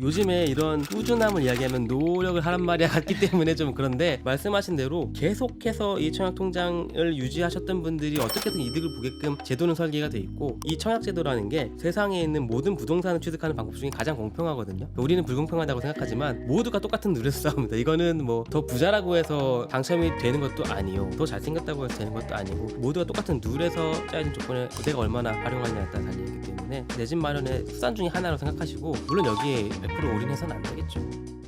요즘에 이런 꾸준함을 이야기하면 노력을 하란 말이야 같기 때문에 좀 그런데 말씀하신 대로 계속해서 이 청약통장을 유지하셨던 분들이 어떻게든 이득을 보게끔 제도는 설계가 돼 있고 이 청약제도라는 게 세상에 있는 모든 부동산을 취득하는 방법 중에 가장 공평하거든요. 우리는 불공평하다고 생각하지만 모두가 똑같은 룰에서 싸웁니다. 이거는 뭐 더 부자라고 해서 당첨이 되는 것도 아니요, 더 잘생겼다고 해서 되는 것도 아니고 모두가 똑같은 룰에서 짜여진 조건에 내가 얼마나 활용하냐에 따라 달리기 때문에 내 집 마련의 수단 중에 하나로 생각하시고, 물론 여기에 100% 올인해서는 안 되겠죠.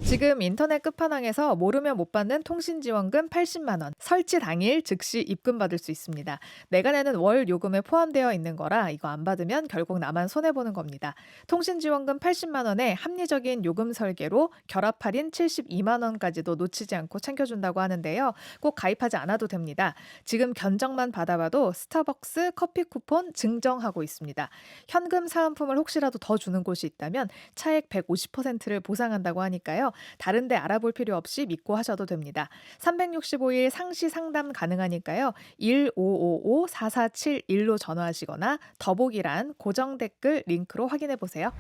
지금 인터넷 끝판왕에서 모르면 못 받는 통신지원금 80만 원, 설치 당일 즉시 입금받을 수 있습니다. 내가 내는 월 요금에 포함되어 있는 거라 이거 안 받으면 결국 나만 손해보는 겁니다. 통신지원금 80만 원에 합리적인 요금 설계로 결합 할인 72만 원까지도 놓치지 않고 챙겨준다고 하는데요. 꼭 가입하지 않아도 됩니다. 지금 견적만 받아봐도 스타벅스 커피 쿠폰 증정하고 있습니다. 현금 사은품을 혹시라도 더 주는 곳이 있다면 차액 150%를 보상한다고 하니까요. 다른 데 알아볼 필요 없이 믿고 하셔도 됩니다. 365일 상시 상담 가능하니까요. 1555-4471로 전화하시거나 더보기란 고정 댓글 링크로 확인해 보세요.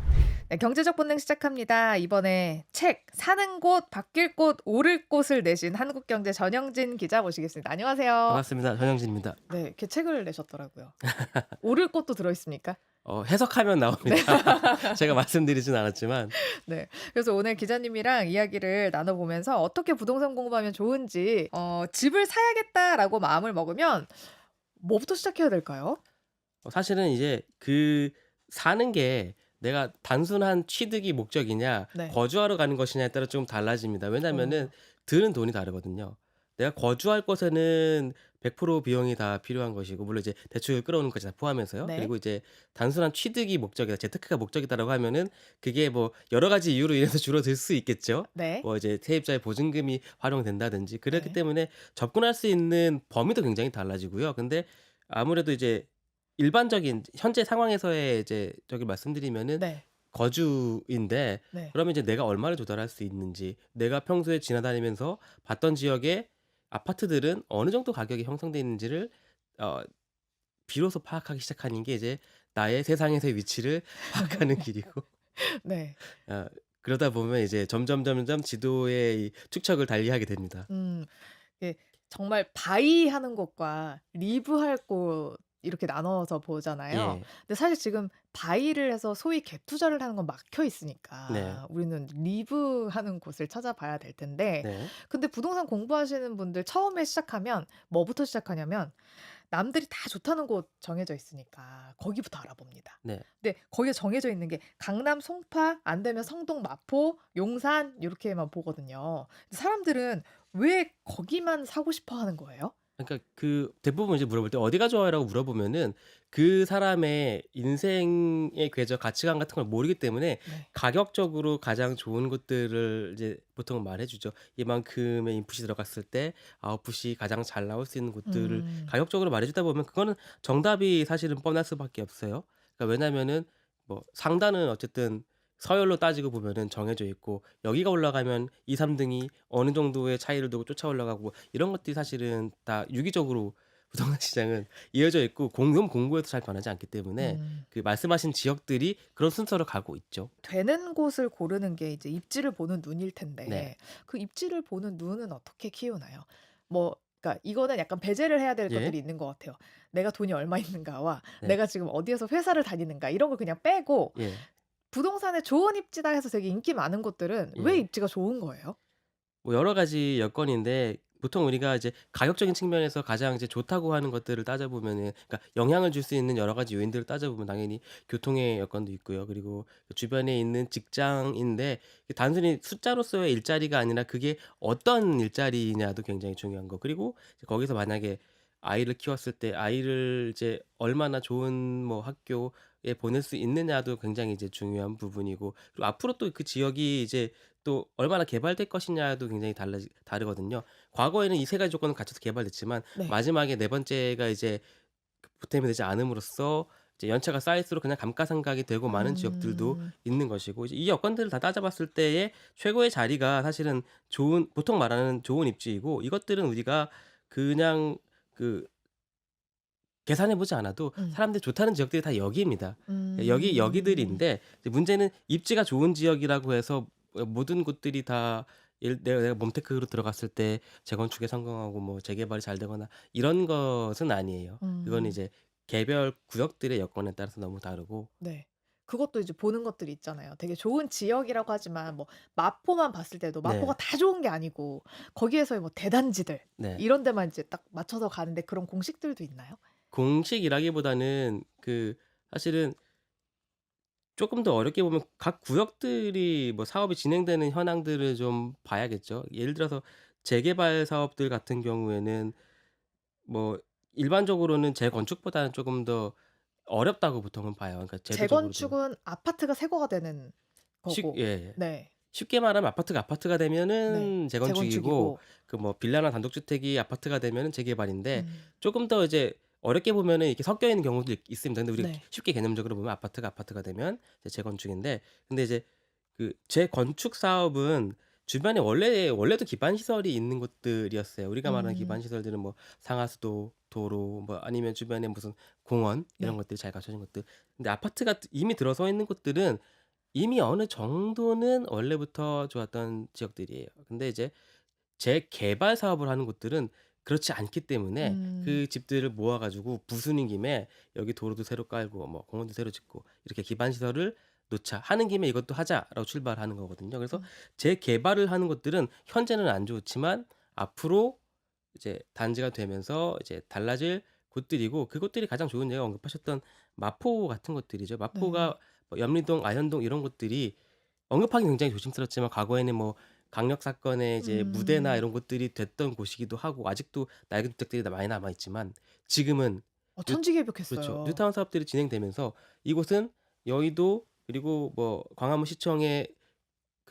네, 경제적 본능 시작합니다. 이번에 책 사는 곳, 바뀔 곳, 오를 곳을 내신 한국경제 전영진 기자 모시겠습니다. 안녕하세요. 반갑습니다. 전영진입니다. 네, 이렇게 책을 내셨더라고요. 오를 곳도 들어 있습니까? 해석하면 나옵니다. 제가 말씀드리진 않았지만 네. 그래서 오늘 기자님이랑 이야기를 나눠보면서 어떻게 부동산 공부하면 좋은지, 집을 사야겠다라고 마음을 먹으면 뭐부터 시작해야 될까요? 사실은 이제 사는 게 내가 단순한 취득이 목적이냐 네. 거주하러 가는 것이냐에 따라 좀 달라집니다. 왜냐면은 어, 드는 돈이 다르거든요. 내가 거주할 것에는 100% 비용이 다 필요한 것이고, 물론 이제 대출을 끌어오는 것까지 다 포함해서요. 네. 그리고 이제 단순한 취득이 목적이다, 재테크가 목적이다라고 하면은 그게 뭐 여러 가지 이유로 인해서 줄어들 수 있겠죠. 네. 뭐 이제 세입자의 보증금이 활용된다든지 그렇기 네. 때문에 접근할 수 있는 범위도 굉장히 달라지고요. 근데 아무래도 이제 일반적인 현재 상황에서의 이제 저기 말씀드리면은 네. 거주인데, 네. 그러면 이제 내가 얼마를 조달할 수 있는지, 내가 평소에 지나다니면서 봤던 지역의 아파트들은 어느 정도 가격이 형성돼 있는지를 어 비로소 파악하기 시작하는 게 이제 나의 세상에서의 위치를 파악하는 길이고, 네. 어 그러다 보면 이제 점점 지도의 이 축척을 달리하게 됩니다. 음. 이게 정말 바이하는 곳과 리브할 곳 이렇게 나눠서 보잖아요. 예. 근데 사실 지금 바이를 해서 소위 갭 투자를 하는 건 막혀 네. 있으니까 우리는 리브하는 곳을 찾아봐야 될 텐데, 네. 근데 부동산 공부하시는 분들 처음에 시작하면 뭐부터 시작하냐면 남들이 다 좋다는 곳 정해져 있으니까 거기부터 알아봅니다. 네. 근데 거기에 정해져 있는 게 강남 송파, 안 되면 성동 마포, 용산 요렇게만 보거든요. 근데 사람들은 왜 거기만 사고 싶어 하는 거예요? 그러니까 대부분 이제 물어볼 때 "어디가 좋아요?"라고 물어보면은 그 사람의 인생의 궤적, 가치관 같은 걸 모르기 때문에 네. 가격적으로 가장 좋은 곳들을 이제 보통은 말해 주죠. 이만큼의 인풋이 들어갔을 때 아웃풋이 가장 잘 나올 수 있는 곳들을 음. 가격적으로 말해 주다 보면 그거는 정답이 사실은 뻔할 수밖에 없어요. 그러니까 왜냐면은 뭐 상단은 어쨌든 서열로 따지고 보면은 정해져 있고, 여기가 올라가면 2-3 등이 어느 정도의 차이를 두고 쫓아 올라가고, 이런 것들이 사실은 다 유기적으로 부동산 시장은 이어져 있고 공부해도 잘 변하지 않기 때문에 음. 그 말씀하신 지역들이 그런 순서로 가고 있죠. 되는 곳을 고르는 게 이제 입지를 보는 눈일 네. 텐데 그 입지를 보는 눈은 어떻게 키우나요? 뭐, 그러니까 이거는 약간 배제를 해야 될 예. 것들이 있는 것 같아요. 내가 돈이 얼마 있는가와 네. 내가 지금 어디에서 회사를 다니는가 이런 걸 그냥 빼고 예. 부동산에 좋은 입지다 해서 되게 인기 많은 곳들은 왜 예. 입지가 좋은 거예요? 뭐 여러 가지 여건인데, 보통 우리가 이제 가격적인 측면에서 가장 이제 좋다고 하는 것들을 따져보면은, 그러니까 영향을 줄 수 있는 여러 가지 요인들을 따져보면 당연히 교통의 여건도 있고요. 그리고 그 주변에 있는 직장인데 단순히 숫자로서의 일자리가 아니라 그게 어떤 일자리냐도 굉장히 중요한 거. 그리고 이제 거기서 만약에 아이를 키웠을 때 아이를 이제 얼마나 좋은 뭐 학교에 보낼 수 있느냐도 굉장히 이제 중요한 부분이고, 그리고 앞으로 또 그 지역이 이제 또 얼마나 개발될 것이냐도 굉장히 다르거든요. 과거에는 이 세 가지 조건을 갖춰서 개발됐지만 네. 마지막에 네 번째가 이제 보탬이 되지 않음으로써 이제 연차가 쌓일수록 그냥 감가상각이 되고 많은 지역들도 음. 있는 것이고, 이제 이 여건들을 다 따져봤을 때의 최고의 자리가 사실은 좋은, 보통 말하는 좋은 입지이고, 이것들은 우리가 그냥 그 계산해 보지 않아도 음. 사람들이 좋다는 지역들이 다 여기입니다. 여기 음. 여기들인데 이제 문제는 입지가 좋은 지역이라고 해서 모든 곳들이 다 내가 몬테크로 들어갔을 때 재건축에 성공하고 뭐 재개발이 잘 되거나 이런 것은 아니에요. 그거는 음. 이제 개별 구역들의 여건에 따라서 너무 다르고. 네. 그것도 이제 보는 것들이 있잖아요. 되게 좋은 지역이라고 하지만 뭐 마포만 봤을 때도 마포가 네. 다 좋은 게 아니고 거기에서의 뭐 대단지들 네. 이런 데만 이제 딱 맞춰서 가는데 그런 공식들도 있나요? 공식이라기보다는 사실은 쪼끔 더 어렵게 보면 각 구역들이 뭐 사업이 진행되는 현황들을 좀 봐야겠죠. 예를 들어서 재개발 사업들 같은 경우에는 뭐 일반적으로는 재건축보다는 쪼금 더 어렵다고 보통은 봐요. 그러니까 제도적으로도. 재건축은 아파트가 새거가 되는 쉽 거고. 예. 네. 쉽게 말하면 아파트가 아파트가 네. 되면은 재건축이고 재건축이고. 그 뭐 빌라나 단독주택이 아파트가 되면은 재개발인데, 음. 쪼금 더 이제 어렵게 보면은 이렇게 섞여 있는 경우도 있습니다. 근데 우리가 네. 쉽게 개념적으로 보면 아파트가 되면 이제 재건축인데, 근데 이제 재건축 사업은 주변에 원래도 기반 시설이 있는 곳들이었어요. 우리가 말하는 음. 기반 시설들은 뭐 상하수도, 도로 뭐 아니면 주변에 무슨 공원 이런 네. 것들이 잘 갖춰진 것들. 근데 아파트가 이미 들어서 있는 곳들은 이미 어느 정도는 원래부터 좋았던 지역들이에요. 근데 이제 재개발 사업을 하는 곳들은 그렇지 않기 때문에 음. 그 집들을 모아 가지고 부수는 김에 여기 도로도 새로 깔고 뭐 공원도 새로 짓고 이렇게 '기반 시설을 놓자. 하는 김에 이것도 하자.'라고 출발하는 거거든요. 그래서 음. 재개발을 하는 곳들은 현재는 안 좋지만 앞으로 이제 단지가 되면서 이제 달라질 곳들이고, 그곳들이 가장 좋은 예가 언급하셨던 마포 같은 것들이죠. 네. 마포가 뭐 염리동, 아현동 이런 곳들이 언급하기 굉장히 조심스럽지만 과거에는 뭐 강력 사건의 이제 무대나 음. 이런 곳들이 됐던 곳이기도 하고 아직도 낡은 주택들이 많이 남아 있지만, 지금은 뉴 그렇죠. 천지개벽했어요. 뉴타운 사업들이 진행되면서 이곳은 여의도 그리고 뭐 광화문 시청에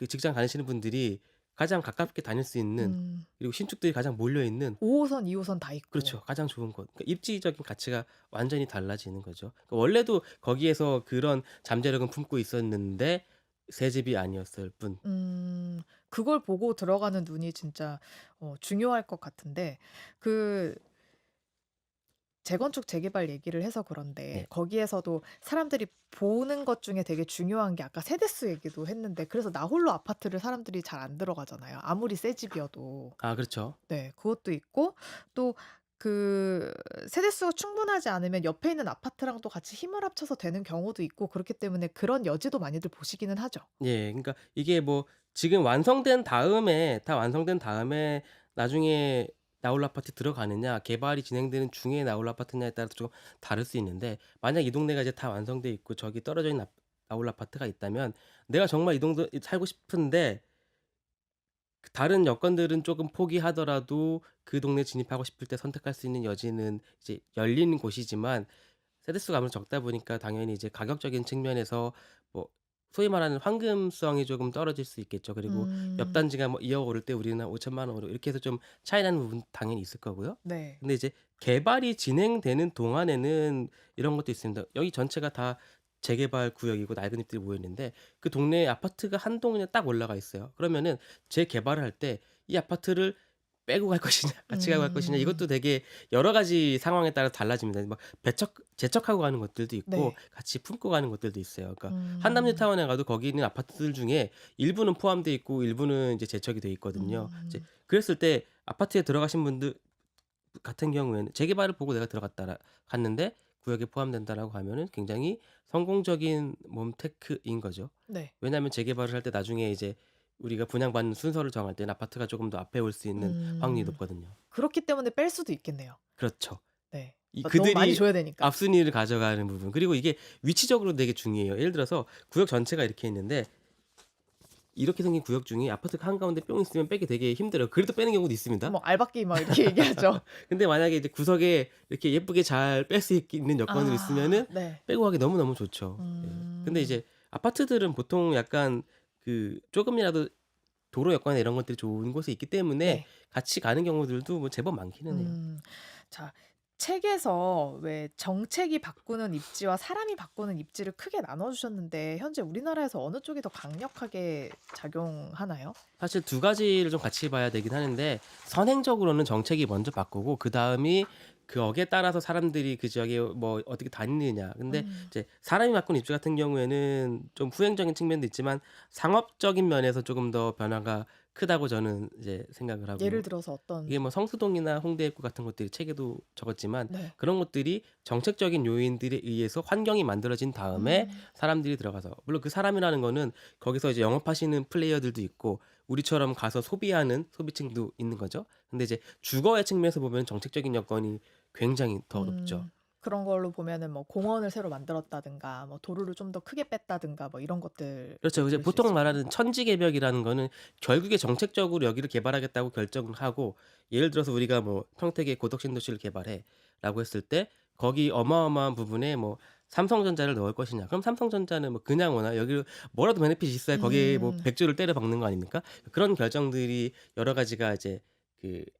직장 다니시는 분들이 가장 가깝게 다닐 수 있는, 음. 그리고 신축들이 가장 몰려 있는, 5 호선, 2 호선 다 있고. 그렇죠, 가장 좋은 곳. 그러니까 입지적인 가치가 완전히 달라지는 거죠. 그러니까 원래도 거기에서 그런 잠재력은 품고 있었는데 새 집이 아니었을 뿐. 음. 그걸 보고 들어가는 눈이 진짜 중요할 것 같은데 그 재건축 재개발 얘기를 해서 그런데 네. 거기에서도 사람들이 보는 것 중에 되게 중요한 게 아까 세대수 얘기도 했는데 그래서 나홀로 아파트를 사람들이 잘 안 들어가잖아요, 아무리 새 집이어도. 아 그렇죠. 네. 그것도 있고 또 그 세대수가 충분하지 않으면 옆에 있는 아파트랑도 같이 힘을 합쳐서 되는 경우도 있고 그렇기 때문에 그런 여지도 많이들 보시기는 하죠. 예. 그러니까 이게 뭐 지금 완성된 다음에 다 완성된 다음에 나중에 나홀로 아파트 들어가느냐, 개발이 진행되는 중에 나홀로 아파트냐에 따라서 좀 다를 수 있는데, 만약 이 동네가 이제 다 완성돼 있고 저기 떨어져 있는 나홀로 아파트가 있다면 내가 정말 이 동네 살고 싶은데 다른 여건들은 쪼금 포기하더라도 그 동네에 진입하고 싶을 때 선택할 수 있는 여지는 이제 열린 곳이지만, 세대수가 아무래도 적다 보니까 당연히 이제 가격적인 측면에서 뭐 소위 말하는 황금성이 조금 떨어질 수 있겠죠. 그리고 옆 음. 단지가 뭐 2억 오를 때 우리는 한 5천만 원으로 이렇게 해서 좀 차이 나는 부분 당연히 있을 거고요. 네. 근데 이제 개발이 진행되는 동안에는 이런 것도 있습니다. 여기 전체가 다 재개발 구역이고 낡은 집들이 모여 있는데 그 동네에 아파트가 한 동네 딱 올라가 있어요. 그러면은 재개발을 할 때 이 아파트를 빼고 갈 것이냐 같이 가고 갈 것이냐, 음. 이것도 되게 여러 가지 상황에 따라 달라집니다. 막 재척하고 가는 곳들도 있고 네. 같이 품고 가는 곳들도 있어요. 그러니까 음. 한남뉴타운에 가도 거기 있는 아파트들 중에 일부는 포함돼 있고 일부는 이제 재척이 돼 있거든요. 이제 음. 그랬을 때 아파트에 들어가신 분들 같은 경우에는 재개발을 보고 내가 들어갔다라 갔는데 구역에 포함된다라고 하면은 굉장히 성공적인 몬테크인 거죠. 네. 왜냐하면 재개발을 할 때 나중에 이제 우리가 분양받는 순서를 정할 때는 아파트가 조금 더 앞에 올 수 있는 확률이 음. 높거든요. 그렇기 때문에 뺄 수도 있겠네요. 그렇죠. 네. 이 너무 많이 그들이 줘야 되니까. 앞순위를 가져가는 부분. 그리고 이게 위치적으로 되게 중요해요. 예를 들어서 구역 전체가 이렇게 있는데 이렇게 생긴 구역 중에 아파트가 한가운데 뿅 있으면 빼기 되게 힘들어요. 그래도 빼는 경우도 있습니다. 뭐 알박기 막 이렇게 얘기하죠. 근데 만약에 이제 구석에 이렇게 예쁘게 잘 뺄 수 있는 여건으로 아 있으면은 네. 빼고 가기 너무너무 좋죠. 예. 근데 음. 이제 아파트들은 보통 약간 쪼금이라도 도로 여건이나 이런 것들이 좋은 곳에 있기 때문에 네. 같이 가는 경우들도 뭐 제법 많기는 해요. 음. 자, 책에서 왜 정책이 바꾸는 입지와 사람이 바꾸는 입지를 크게 나눠 주셨는데 현재 우리나라에서 어느 쪽이 더 강력하게 작용하나요? 사실 두 가지를 좀 같이 봐야 되긴 하는데, 선행적으로는 정책이 먼저 바꾸고 그다음이 거기에 따라서 사람들이 그 지역에 뭐 어떻게 다니느냐. 근데 음. 이제 사람이 바꾼 입지 같은 경우에는 좀 후행적인 측면도 있지만 상업적인 면에서 조금 더 변화가 크다고 저는 이제 생각을 예를 하고 들어서 어떤 이게 뭐 성수동이나 홍대 입구 같은 것들이 책에도 적었지만 네. 그런 것들이 정책적인 요인들에 의해서 환경이 만들어진 다음에 음. 사람들이 들어가서 물론 그 사람이라는 거는 거기서 이제 영업하시는 플레이어들도 있고 우리처럼 가서 소비하는 소비층도 있는 거죠. 근데 이제 주거의 측면에서 보면 정책적인 여건이 굉장히 더 높죠. 그런 걸로 보면은 뭐 공원을 새로 만들었다든가 뭐 도로를 좀 더 크게 뺐다든가 뭐 이런 것들을 그렇죠. 이제 들을 수 보통 있을까요? 말하는 천지개벽이라는 거는 결국에 정책적으로 여기를 개발하겠다고 결정을 하고 예를 들어서 우리가 뭐 "평택에 고덕신도시를 개발해."라고 했을 때 거기 어마어마한 부분에 뭐 삼성전자를 넣을 것이냐. 그럼 삼성전자는 뭐 그냥 오나 여기를 뭐라도 베네핏이 있어야 거기에 뭐 음. 100 조를 때려 박는 거 아닙니까? 그런 결정들이 여러 가지가 이제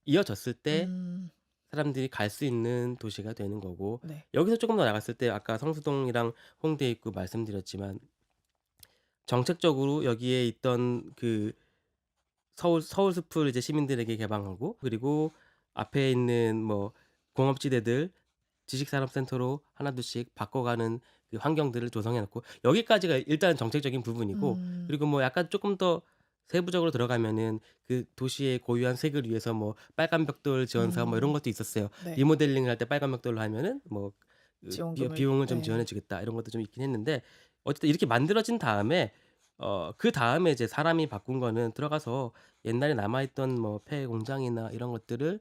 이어졌을 때 음. 사람들이 갈 수 있는 도시가 되는 거고 네. 여기서 쪼금 더 나갔을 때 아까 성수동이랑 홍대 입구 말씀드렸지만 정책적으로 여기에 있던 서울숲을 이제 시민들에게 개방하고 그리고 앞에 있는 뭐 공업지대들 지식산업센터로 하나둘씩 바꿔가는 그 환경들을 조성해 놓고 여기까지가 일단 정책적인 부분이고 음. 그리고 뭐 약간 쪼끔 더 세부적으로 들어가면은 그 도시의 고유한 색을 위해서 뭐 빨간 벽돌 지원 사업 뭐 이런 음. 것도 있었어요. 네. 리모델링을 할 때 빨간 벽돌로 하면은 뭐 지원금을 비용을 좀 지원해 네. 주겠다 이런 것도 좀 있긴 했는데 어쨌든 이렇게 만들어진 다음에 그다음에 이제 사람이 바꾼 거는 들어가서 옛날에 남아 있던 뭐 폐 공장이나 이런 것들을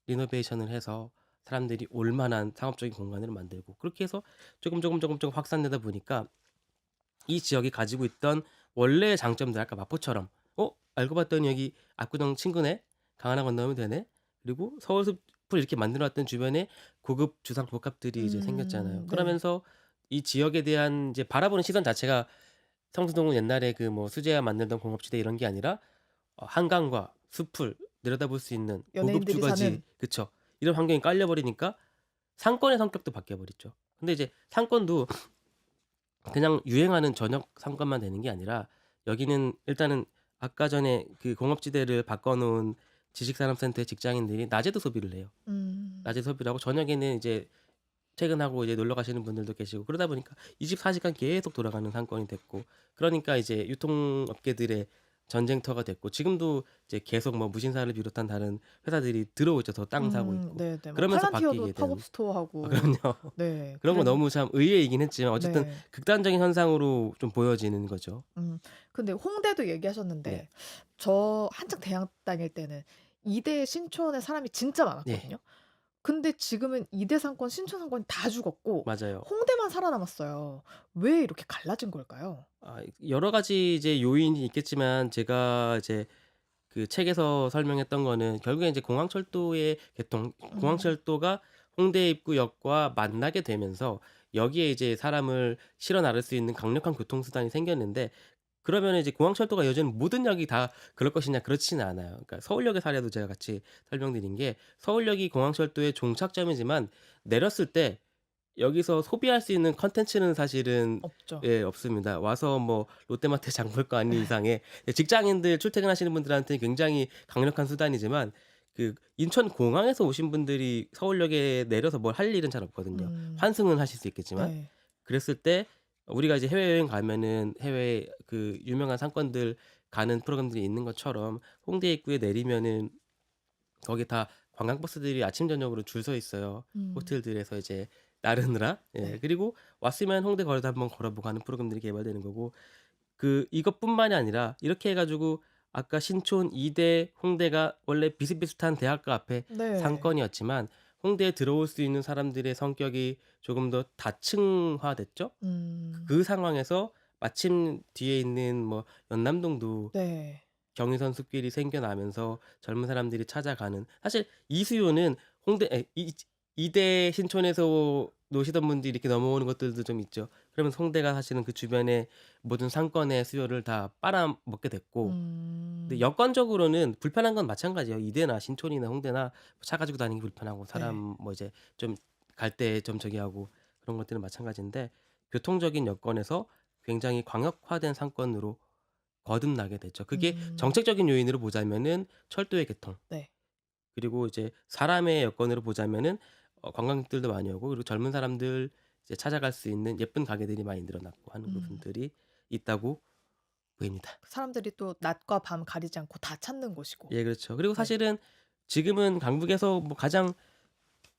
리노베이션을 해서 사람들이 올 만한 상업적인 공간을 만들고 그렇게 해서 조금 확산되다 보니까 이 지역이 가지고 있던 원래의 장점들 아까 마포처럼 '알고 봤더니 여기 압구정 친구네. 강 하나 건너면 되네.' 그리고 서울숲을 이렇게 만들어 놨던 주변에 고급 주상 복합들이 이제 생겼잖아요. 네. 그러면서 이 지역에 대한 이제 바라보는 시선 자체가 성수동은 옛날에 그 뭐 수제화 만들던 공업지대 이런 게 아니라 한강과 숲을 내려다볼 수 있는 고급 연예인들이 사는 주거지 그쵸. 이런 환경이 깔려 버리니까 상권의 성격도 바뀌어 버렸죠. 근데 이제 상권도 그냥 유행하는 저녁 상권만 되는 게 아니라 여기는 일단은 아까 전에 그 공업지대를 바꿔 놓은 지식산업센터의 직장인들이 낮에도 소비를 해요. 음. 낮에 소비를 하고 저녁에는 이제 퇴근하고 이제 놀러 가시는 분들도 계시고 그러다 보니까 24 시간 계속 돌아가는 상권이 됐고 그러니까 이제 유통업계들의 전쟁터가 됐고 지금도 이제 계속 뭐 무신사를 비롯한 다른 회사들이 들어오고 있죠. 더 땅 사고 있고. 네네. 뭐 그러면서 팔란티어도 바뀌게 팝업 되는 스토어하고 그럼요. 네. 그런 거 그래서 너무 참 의외이긴 했지만 어쨌든 네. 극단적인 현상으로 좀 보여지는 거죠. 음. 근데 홍대도 네. 얘기하셨는데 저 한창 대학 다닐 때는 이대 신촌에 사람이 진짜 네. 많았거든요. 근데 지금은 이대 상권, 신촌 상권이 다 죽었고 맞아요. 홍대만 살아남았어요. 왜 이렇게 갈라진 걸까요? 여러 가지 이제 요인이 있겠지만 제가 이제 그 책에서 설명했던 거는 결국에 이제 공항철도의 개통 음. 공항철도가 홍대 입구역과 만나게 되면서 여기에 이제 사람을 실어 나를 수 있는 강력한 교통수단이 생겼는데 그러면은 이제 공항철도가 요즘 모든 역이 다 그럴 것이냐 그렇지는 않아요. 그러니까 서울역의 사례도 제가 같이 설명드린 게 서울역이 공항철도의 종착점이지만 내렸을 때 여기서 소비할 수 있는 콘텐츠는 사실은 없죠. 예 없습니다. 와서 뭐 롯데마트에 장 볼 거 아닌 이상에 직장인들 출퇴근하시는 분들한테는 굉장히 강력한 수단이지만 인천공항에서 오신 분들이 서울역에 내려서 뭘 할 일은 잘 없거든요. 음. 환승은 하실 수 있겠지만. 네. 그랬을 때 우리가 이제 해외여행 가면은 해외 유명한 상권들 가는 프로그램들이 있는 것처럼 홍대 입구에 내리면은 거기 다 관광버스들이 아침 저녁으로 줄 서 있어요. 음. 호텔들에서 이제 나르느라. 예. 네. 그리고 왔으면 홍대 거리도 한번 걸어보고 하는 프로그램들이 개발되는 거고 이것뿐만이 아니라 이렇게 해 가지고 아까 신촌, 이대, 홍대가 원래 비슷비슷한 대학가 앞에 네. 상권이었지만 홍대에 들어올 수 있는 사람들의 성격이 조금 더 다층화됐죠. 음. 그 상황에서 마침 뒤에 있는 뭐 연남동도 네. 경의선 숲길이 생겨나면서 젊은 사람들이 찾아가는 사실 이 수요는 홍대 에 이 이대 신촌에서 노시던 분들이 이렇게 넘어오는 것들도 좀 있죠. 그러면서 홍대가 사실은 그 주변의 모든 상권의 수요를 다 빨아먹게 됐고 근데 음. 여건적으로는 불편한 건 마찬가지예요. 이대나 신촌이나 홍대나 차 가지고 다니기 불편하고 사람 네. 뭐 이제 좀 갈 때 좀 저기 하고 그런 것들은 마찬가지인데 교통적인 여건에서 굉장히 광역화된 상권으로 거듭나게 됐죠. 그게 음. 정책적인 요인으로 보자면은 철도의 개통 네. 그리고 이제 사람의 여건으로 보자면은 관광객들도 많이 오고 그리고 젊은 사람들 이제 찾아갈 수 있는 예쁜 가게들이 많이 늘어났고 하는 음. 부분들이 있다고 보입니다. 사람들이 또 낮과 밤 가리지 않고 다 찾는 곳이고. 예 그렇죠. 그리고 네. 사실은 지금은 강북에서 뭐 가장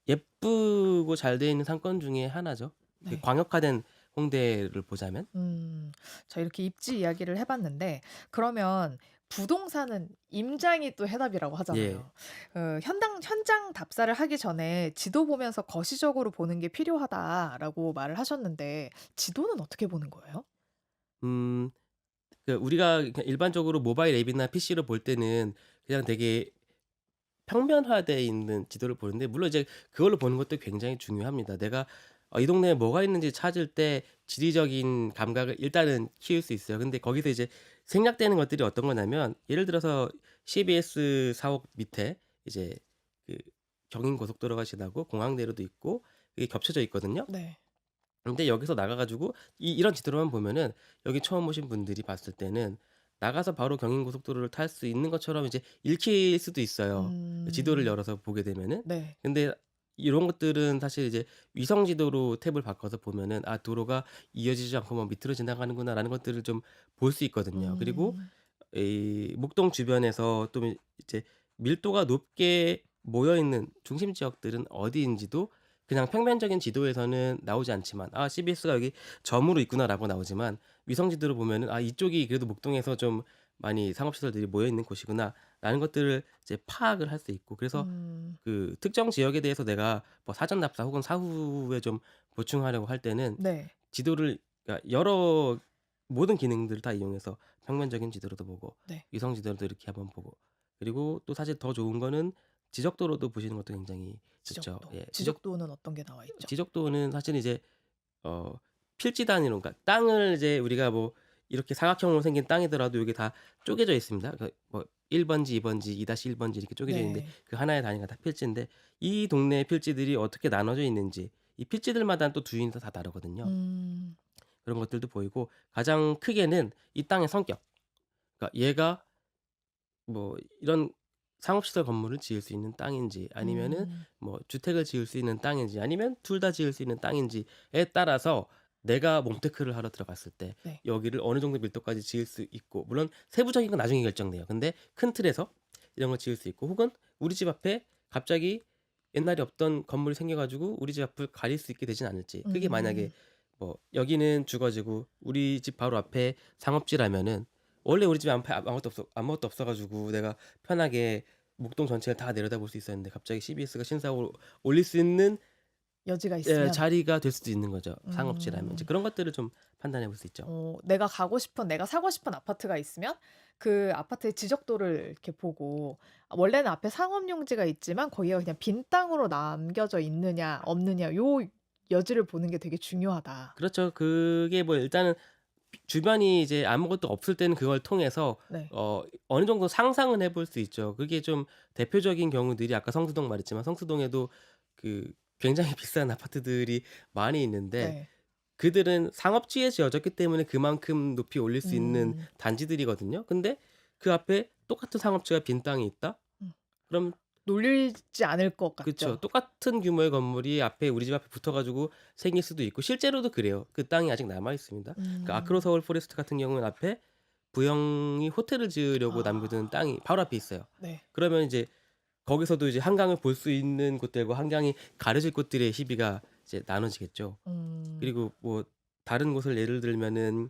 예쁘고 잘 돼 있는 상권 중에 하나죠. 그 네. 광역화된 홍대를 보자면. 음. 자, 이렇게 입지 이야기를 해 봤는데 그러면 부동산은 임장이 또 해답이라고 예. 하잖아요. 현장 답사를 하기 전에 "지도 보면서 거시적으로 보는 게 필요하다."라고 말을 하셨는데 지도는 어떻게 보는 거예요? 음 그 우리가 그냥 일반적으로 모바일 앱이나 PC로 볼 때는 그냥 되게 평면화되어 있는 지도를 보는데 물론 이제 그걸로 보는 것도 굉장히 중요합니다. 내가 이 동네에 뭐가 있는지 찾을 때 지리적인 감각을 일단은 키울 수 있어요. 근데 거기서 이제 생략되는 것들이 어떤 거냐면 예를 들어서 CBS 사옥 밑에 이제 그 경인고속도로가 지나고 공항대로도 있고 이게 겹쳐져 있거든요. 네. 근데 여기서 나가 가지고 이런 지도로만 보면은 여기 처음 오신 분들이 봤을 때는 나가서 바로 경인고속도로를 탈 수 있는 것처럼 이제 읽힐 수도 있어요, 지도를 음. 열어서 보게 되면은. 네. 근데 이런 것들은 사실 이제 위성 지도로 탭을 바꿔서 보면은 '아 도로가 이어지지 않고 뭐 밑으로 지나가는구나.'라는 것들을 좀 볼 수 있거든요. 그리고 음. 이 목동 주변에서 또 이제 밀도가 높게 모여 있는 중심 지역들은 어디인지도 그냥 평면적인 지도에서는 나오지 않지만 '아 CBS가 여기 점으로 있구나.'라고 나오지만 위성 지도로 보면은 '아 이쪽이 그래도 목동에서 좀 많이 상업시설들이 모여 있는 곳이구나.'라는 것들을 이제 파악을 할 수 있고 그래서 음. 그 특정 지역에 대해서 내가 뭐 사전 답사 혹은 사후에 좀 보충하려고 할 때는 네. 지도를 그러니까 여러 모든 기능들을 다 이용해서 평면적인 지도로도 보고 네. 위성 지도로도 이렇게 한번 보고 그리고 또 사실 더 좋은 거는 지적도로도 보시는 것도 굉장히 좋죠. 지적도. 예. 지적도는 어떤 게 나와 있죠? 지적도는 사실 이제 어 필지 단위로 그러니까 땅을 이제 우리가 뭐 이렇게 사각형으로 생긴 땅이더라도 이게 다 쪼개져 있습니다. 그뭐1 번지, 2 번지, 2-1 번지 이렇게 쪼개져 있는데 네. 그 하나의 단위가 다 필지인데 이 동네의 필지들이 어떻게 나눠져 있는지 이 필지들마다 또 주인도 다 다르거든요. 음. 그런 것들도 보이고 가장 크게는 이 땅의 성격. 그러니까 얘가 뭐 이런 상업시설 건물을 지을 수 있는 땅인지 아니면은 음. 뭐 주택을 지을 수 있는 땅인지 아니면 둘 다 지을 수 있는 땅인지에 따라서 내가 몬테크를 하러 들어갔을 때 네. 여기를 어느 정도 밀도까지 지을 수 있고 물론 세부적인 건 나중에 결정돼요. 근데 큰 틀에서 이런 걸 지을 수 있고 혹은 우리 집 앞에 갑자기 옛날에 없던 건물이 생겨 가지고 우리 집 앞을 가릴 수 있게 되진 않을지. 그게 만약에 음. 뭐 여기는 주거지고 우리 집 바로 앞에 상업지라면은 원래 우리 집에 앞에 아무것도 없어 가지고 내가 편하게 목동 전체를 다 내려다볼 수 있었는데 갑자기 CBS가 신사옥을 올릴 수 있는 여지가 예 있으면. 자리가 될 수도 있는 거죠, 상업지라면. 이제 음. 그런 것들을 좀 판단해 볼 수 있죠. 내가 가고 싶은 내가 사고 싶은 아파트가 있으면 그 아파트의 지적도를 이렇게 보고 원래는 앞에 상업용지가 있지만 거기가 그냥 빈 땅으로 남겨져 있느냐 없느냐 요 여지를 보는 게 되게 중요하다. 그렇죠. 그게 뭐 일단은 주변이 이제 아무것도 없을 때는 그걸 통해서 네. 어느 정도 상상은 해볼 수 있죠. 그게 좀 대표적인 경우들이 아까 성수동 말했지만 성수동에도 그 굉장히 비싼 아파트들이 많이 있는데 네. 그들은 상업지에 지어졌기 때문에 그만큼 높이 올릴 수 있는 음. 단지들이거든요. 근데 그 앞에 똑같은 상업지가 빈 땅이 있다? 음. 그럼 놀리지 않을 것 그쵸. 같죠. 똑같은 규모의 건물이 앞에 우리 집 앞에 붙어 가지고 생길 수도 있고 실제로도 그래요. 그 땅이 아직 남아 있습니다. 그 아크로 음. 서울 포레스트 같은 경우는 앞에 부영이 호텔을 지으려고 남겨둔 아. 땅이 바로 앞에 있어요. 네. 그러면 이제 거기서도 이제 한강을 볼 수 있는 곳들과 한강이 가려질 곳들의 시비가 이제 나눠지겠죠. 음. 그리고 뭐 다른 곳을 예를 들면은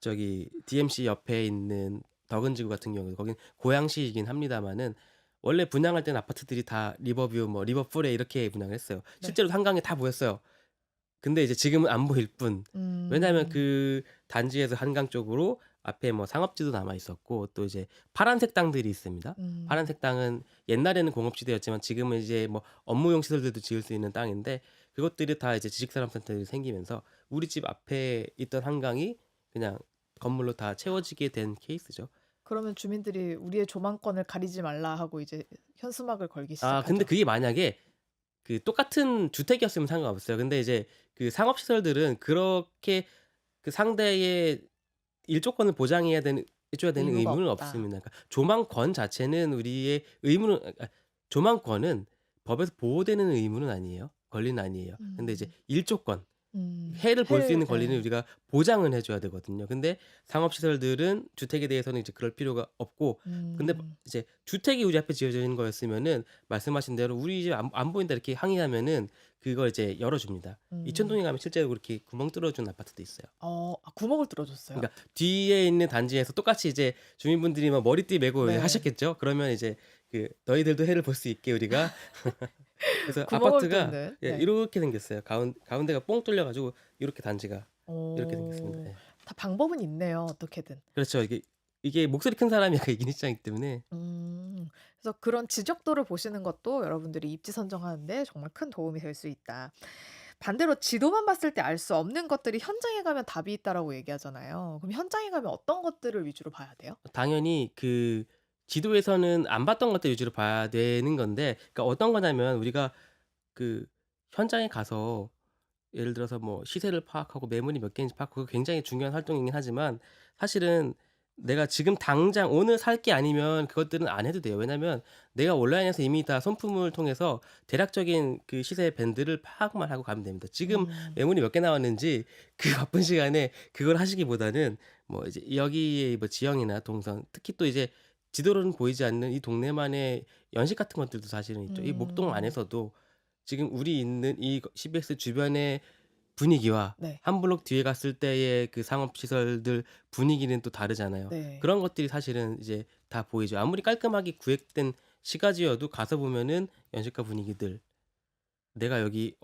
저기 DMC 옆에 있는 덕은지구 같은 경우는 거긴 고양시이긴 합니다마는 원래 분양할 때는 아파트들이 다 리버뷰 뭐 리버풀에 이렇게 분양을 했어요. 네. 실제로 한강에 다 보였어요. 근데 이제 지금은 안 보일 뿐. 왜냐하면 음. 그 단지에서 한강 쪽으로 앞에 뭐 상업지도 남아 있었고 또 이제 파란색 땅들이 있습니다. 음. 파란색 땅은 옛날에는 공업지대였지만 지금은 이제 뭐 업무용 시설들도 지을 수 있는 땅인데 그것들이 다 이제 지식산업센터들이 생기면서 우리 집 앞에 있던 한강이 그냥 건물로 다 채워지게 된 케이스죠. 그러면 주민들이 "우리의 조망권을 가리지 말라." 하고 이제 현수막을 걸기 아 근데 시작하죠. 그게 만약에 그 똑같은 주택이었으면 상관없어요. 근데 이제 그 상업시설들은 그렇게 그 상대의 일조권을 보장해야 되는 해 줘야 되는 의무가 의무는 없다. 없습니다. 그러니까 조망권 자체는 우리의 의무는 조망권은 법에서 보호되는 의무는 아니에요. 권리는 아니에요. 근데 이제 음. 일조권, 음. 해를 볼 수 해를 있는 권리는 예. 우리가 보장은 해 줘야 되거든요. 근데 상업시설들은 주택에 대해서는 이제 그럴 필요가 없고, 근데 음. 이제 주택이 우리 앞에 지어져 있는 거였으면은 말씀하신 대로 "우리 집 안 보인다." 이렇게 항의하면은 그걸 이제 열어 줍니다. 음. 이촌동에 가면 실제로 그렇게 구멍 뚫어 준 아파트도 있어요. 구멍을 뚫어 줬어요? 그러니까 뒤에 있는 단지에서 똑같이 이제 주민분들이 막 머리띠 메고 이제 네. 하셨겠죠. 그러면 이제 "너희들도 해를 볼 수 있게 우리가." 그래서 구멍을 아파트가 뚫는. 예 네. 이렇게 생겼어요. 가운데가 뽕 뚫려 가지고 요렇게 단지가 이렇게 생겼습니다. 어. 예. 다 방법은 있네요, 어떻게든. 그렇죠. 이게 목소리 큰 사람이 약간 이기는 입장이기 때문에. 음. 그래서 그런 지적도를 보시는 것도 여러분들이 입지 선정하는 데 정말 큰 도움이 될 수 있다. 반대로 지도만 봤을 때 알 수 없는 것들이 현장에 가면 답이 있다라고 얘기하잖아요. 그럼 현장에 가면 어떤 것들을 위주로 봐야 돼요? 당연히 그 지도에서는 안 봤던 것들 위주로 봐야 되는 건데, 그러니까 어떤 거냐면 우리가 그 현장에 가서 예를 들어서 뭐 시세를 파악하고 매물이 몇 개인지 파악하고 굉장히 중요한 활동이긴 하지만, 사실은 내가 지금 당장 오늘 살 게 아니면 그것들은 안 해도 돼요. 왜냐면 내가 온라인에서 이미 다 손품을 통해서 대략적인 그 시세 밴드를 파악만 하고 가면 됩니다. 지금 음. 매물이 몇 개 나왔는지 그 바쁜 시간에 그걸 하시기보다는 뭐 이제 여기의 뭐 지형이나 동선, 특히 또 이제 지도로는 보이지 않는 이 동네만의 연식 같은 것들도 사실은 있죠. 이 목동 음. 안에서도 지금 우리 있는 이 CBS 주변의 분위기와 네. 한 블록 뒤에 갔을 때의 그 상업시설들 분위기는 또 다르잖아요. 네. 그런 것들이 사실은 이제 다 보이죠. 아무리 깔끔하게 구획된 시가지여도 가서 보면은 연식과 분위기들, 내가 여기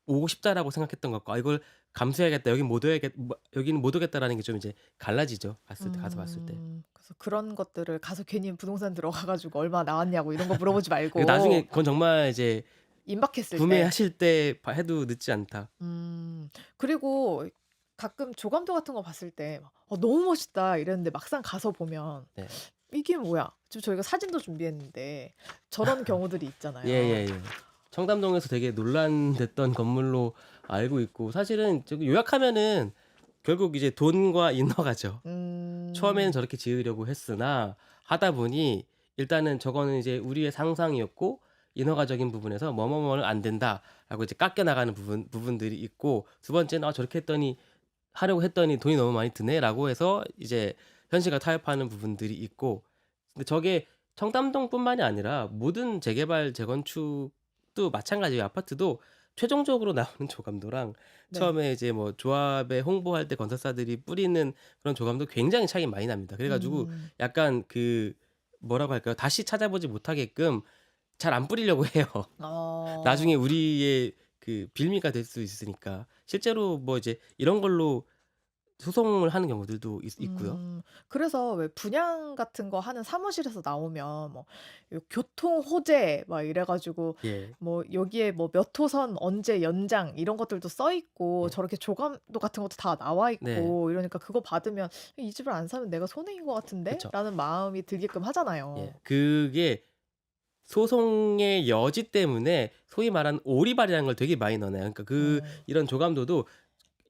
'오고 싶다.'라고 생각했던 것과 '아 이걸 감수해야겠다. 여긴 못 오야겠 뭐 여기는 못 오겠다.'라는 게 좀 이제 갈라지죠. 가서 봤을 때. 그래서 그런 것들을 가서 괜히 부동산 들어가 가지고 "얼마 나왔냐."고 이런 거 물어보지 그리고 나중에 말고 그건 정말 이제 임박했을 때. 구매하실 때 해도 늦지 않다. 음. 그리고 가끔 조감도 같은 거 봤을 때 막 너무 멋있다." 이랬는데 막상 가서 보면 네. '이게 뭐야?' 지금 저희가 사진도 준비했는데 저런 경우들이 있잖아요. 예예예. 청담동에서 되게 논란됐던 건물로 알고 있고, 사실은 저기 요약하면은 결국 이제 돈과 인허가죠. 처음에는 음. 저렇게 지으려고 했으나 하다 보니 일단은 저거는 이제 우리의 상상이었고 인허가적인 부분에서 "뭐뭐뭐는 안 된다."라고 이제 깎여 나가는 부분들이 있고, 두 번째는 '아 저렇게 했더니 하려고 했더니 돈이 너무 많이 드네.'라고 해서 이제 현실과 타협하는 부분들이 있고, 근데 저게 청담동뿐만이 아니라 모든 재개발 재건축도 마찬가지예요. 아파트도 최종적으로 나오는 조감도랑 네. 처음에 이제 뭐 조합에 홍보할 때 건설사들이 뿌리는 그런 조감도 굉장히 차이가 많이 납니다. 그래 가지고 음. 약간 그 뭐라고 할까요? 다시 찾아보지 못하게끔 잘 안 뿌리려고 해요. 나중에 어. 우리의 그 빌미가 될 수 있으니까. 실제로 뭐 이제 이런 걸로 소송을 하는 경우들도 있고요. 그래서 왜 분양 같은 거 하는 사무실에서 나오면 뭐 요 교통 호재 막 이래 가지고 예. 뭐 여기에 뭐 몇 호선 언제 연장 이런 것들도 써 있고 예. 저렇게 조감도 같은 것도 다 나와 네. 있고 이러니까 그거 받으면 '이 집을 안 사면 내가 손해인 것 그쵸. 같은데?'라는 마음이 들게끔 예. 하잖아요. 그게 소송의 여지 때문에 소위 말하는 오리발이라는 걸 되게 많이 넣어요. 그러니까 어. 이런 조감도도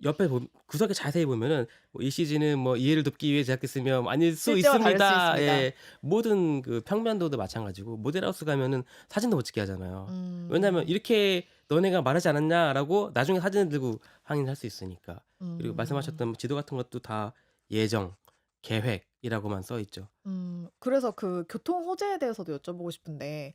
옆에 구석에 자세히 보면은 뭐 "이 시즌은 뭐 이해를 돕기 위해 제작됐으며 아닐 수 실제와 다를 수 있습니다." 있습니다. 예. 모든 그 평면도도 마찬가지고, 모델하우스 가면은 사진도 못 찍게 하잖아요. 왜냐하면 음. "이렇게 너네가 말하지 않았냐?"라고 나중에 사진을 들고 항의를 할 수 있으니까. 그리고 음. 말씀하셨던 지도 같은 것도 다 예정, 계획이라고만 써 있죠. 그래서 그 교통 호재에 대해서도 여쭤보고 싶은데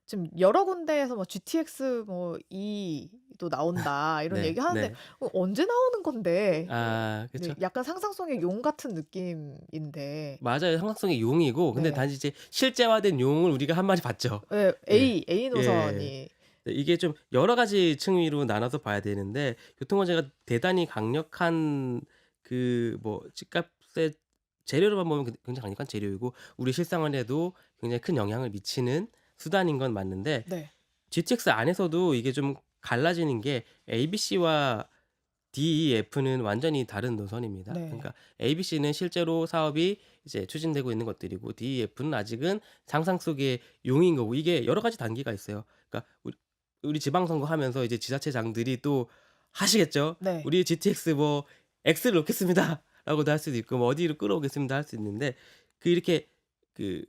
지금 여러 군데에서 뭐 GTX 뭐 E도 나온다 이런 네. 얘기하는데 네. 언제 나오는 건데? 아 네, 그쵸. 약간 상상 속의 용 같은 느낌인데. 맞아요. 상상성의 용이고, 근데 네. 단지 이제 실제화된 용을 우리가 한 마리 봤죠. 예. 예. A 예. 노선이. 네, 이게 좀 여러 가지 층위로 나눠서 봐야 되는데, 교통호재가 대단히 강력한 그 뭐 집값의 재료로만 보면 굉장히 강력한 재료이고 우리 실생활에도 굉장히 큰 영향을 미치는 수단인 건 맞는데, 네. GTX 안에서도 이게 좀 갈라지는 게 ABC와 DEF는 완전히 다른 노선입니다. 네. 그러니까 ABC는 실제로 사업이 이제 추진되고 있는 것들이고, DEF는 아직은 상상 속의 용인 거고, 이게 여러 가지 단계가 있어요. 그러니까 우리 지방선거 하면서 이제 지자체장들이 또 하시겠죠. 네. "우리 GTX 뭐 X를 놓겠습니다."라고도 할 수도 있고 뭐 "어디로 끌어오겠습니다." 할 수 있는데, 이렇게 그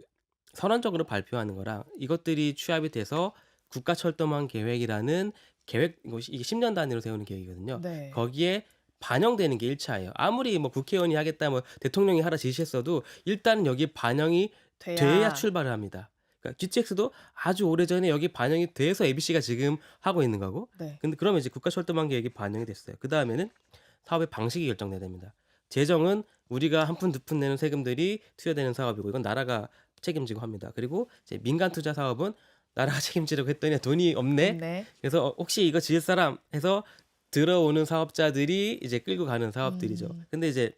선언적으로 발표하는 거랑 이것들이 취합이 돼서 국가철도망 계획이라는 계획 이게 10년 단위로 세우는 계획이거든요. 네. 거기에 반영되는 게 1 차예요. 아무리 뭐 국회의원이 하겠다 뭐 대통령이 하라 지시했어도 일단은 여기에 반영이 돼야 돼야 출발을 합니다. 그러니까 GTX도 아주 오래전에 여기 반영이 돼서 ABC가 지금 하고 있는 거고, 네. 근데 그러면 이제 국가철도망 계획이 반영이 됐어요. 그다음에는 사업의 방식이 결정돼야 됩니다. 재정은 우리가 한 푼 두 푼 내는 세금들이 투여되는 사업이고 이건 나라가 책임지고 합니다. 그리고 이제 민간 투자 사업은 나라가 책임지려고 했더니 돈이 없네. 없네. 그래서 혹시 이거 지을 사람 해서 들어오는 사업자들이 이제 끌고 가는 사업들이죠. 음. 근데 이제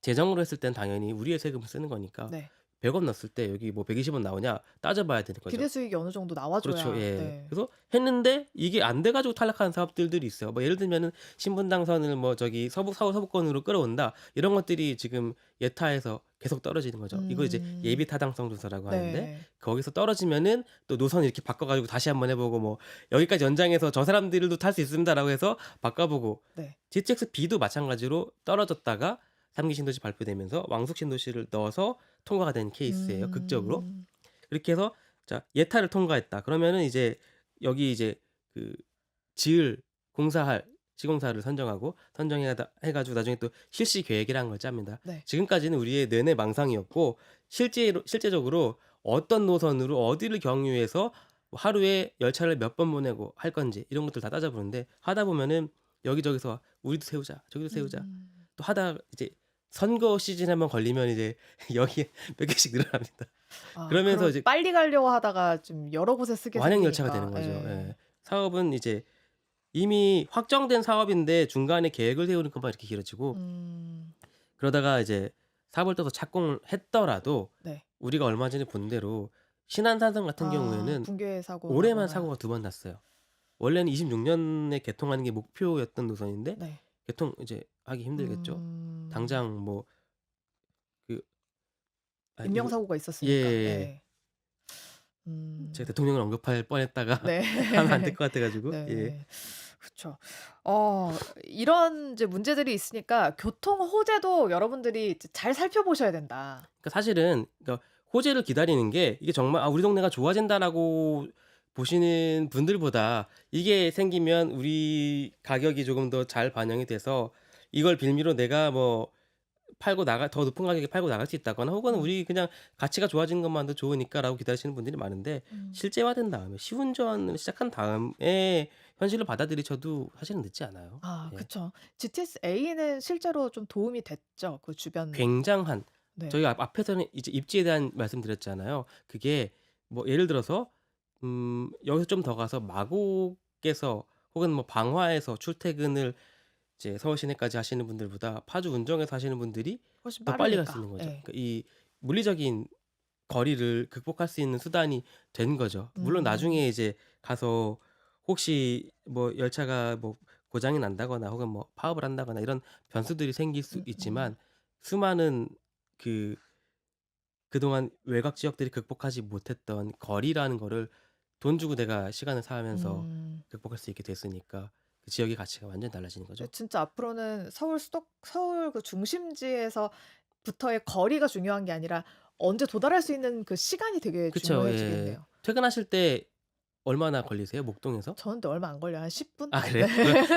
재정으로 했을 땐 당연히 우리의 세금을 쓰는 거니까 네. 100원 넣었을 때 여기 뭐 120원 나오냐 따져 봐야 되는 거죠. 기대 수익이 어느 정도 나와 그렇죠. 줘야 예. 네. 그래서 했는데 이게 안 돼 가지고 탈락하는 사업들이 있어요. 뭐 예를 들면은 신분 당선을 뭐 저기 서부권으로 끌어온다. 이런 것들이 지금 예타에서 계속 떨어지는 거죠. 이거 이제 음. 예비 타당성 조사라고 하는데, 네. 거기서 떨어지면은 또 노선 이렇게 바꿔 가지고 다시 한번 해 보고 뭐 "여기까지 연장해서 저 사람들도 탈 수 있습니다."라고 해서 바꿔 보고, 네. GTX-B도 마찬가지로 떨어졌다가 3기 신도시 발표되면서 왕숙 신도시를 넣어서 통과가 된 케이스예요, 극적으로. 음. 그렇게 해서 자 예타를 통과했다. 그러면은 이제 여기 이제 그 지을 공사할 시공사를 선정하고 해 가지고 나중에 또 실시 계획이라는 걸 짭니다. 네. 지금까지는 우리의 내내 망상이었고 실제적으로 어떤 노선으로 어디를 경유해서 뭐 하루에 열차를 몇 번 보내고 할 건지 이런 것들 다 따져보는데, 하다 보면은 여기저기서 "우리도 세우자. 저기도 세우자." 음. 또 하다가 이제 선거 시즌에만 걸리면 이제 여기에 몇 개씩 늘어납니다. 아 그러면서 그럼 이제 빨리 가려고 하다가 좀 여러 곳에 쓰게 완행 열차가 생기니까. 되는 거죠. 예. 예. 사업은 이제 이미 확정된 사업인데 중간에 계획을 세우는 것만 이렇게 길어지고, 음. 그러다가 이제 사업을 떠서 착공을 했더라도 네. 우리가 얼마 전에 본 대로 신안산성 같은 아 경우에는 붕괴 사고 올해만 나거나. 사고가 2번 났어요. 원래는 26 년에 개통하는 게 목표였던 노선인데 네. 개통 이제 하기 힘들겠죠. 음. 당장 뭐 그 인명 이거 사고가 있었으니까. 예예예. 예. 음. 제가 대통령을 언급할 뻔했다가 네. 하면 안 될 것 같아 가지고. 예. 네. 그쵸. 이런 이제 문제들이 있으니까 교통 호재도 여러분들이 이제 잘 살펴보셔야 된다. 그러니까 사실은 그러니까 호재를 기다리는 게 이게 정말 '아 우리 동네가 좋아진다.'라고 보시는 분들보다 이게 생기면 우리 가격이 조금 더 잘 반영이 돼서 이걸 빌미로 내가 뭐 팔고 나가 더 높은 가격에 팔고 나갈 수 있다거나, 혹은 음. 우리 그냥 가치가 좋아지는 것만도 좋으니까라고 기다리시는 분들이 많은데, 음. 실제화된 다음에 시운전을 시작한 다음에 현실을 받아들이셔도 사실은 늦지 않아요. 아 예. 그쵸. GTS A는 실제로 좀 도움이 됐죠. 그 주변. 굉장한, 네. 저희가 앞에서는 이제 입지에 대한 말씀드렸잖아요. 그게 뭐 예를 들어서 여기서 좀 더 가서 마곡에서 혹은 뭐 방화에서 출퇴근을 이제 서울 시내까지 하시는 분들보다 파주 운정에서 하시는 분들이 훨씬 더 빨리 갈 수 빠르니까. 있는 거죠. 예. 그러니까 이 물리적인 거리를 극복할 수 있는 수단이 된 거죠. 물론 음. 나중에 이제 가서 혹시 뭐 열차가 뭐 고장이 난다거나 혹은 뭐 파업을 한다거나 이런 변수들이 생길 수 음음. 있지만, 수많은 그 그동안 외곽 지역들이 극복하지 못했던 거리라는 거를 돈 주고 내가 시간을 사면서 음. 극복할 수 있게 됐으니까 그 지역의 가치가 완전히 달라지는 네 거죠. 진짜 앞으로는 서울 그 중심지에서부터의 거리가 중요한 게 아니라 언제 도달할 수 있는 그 시간이 되게 그쵸. 예. 중요해지겠네요. 퇴근하실 때 얼마나 걸리세요? 목동에서? 저는 근데 얼마 안 걸려요. 한 10 분? 아 네.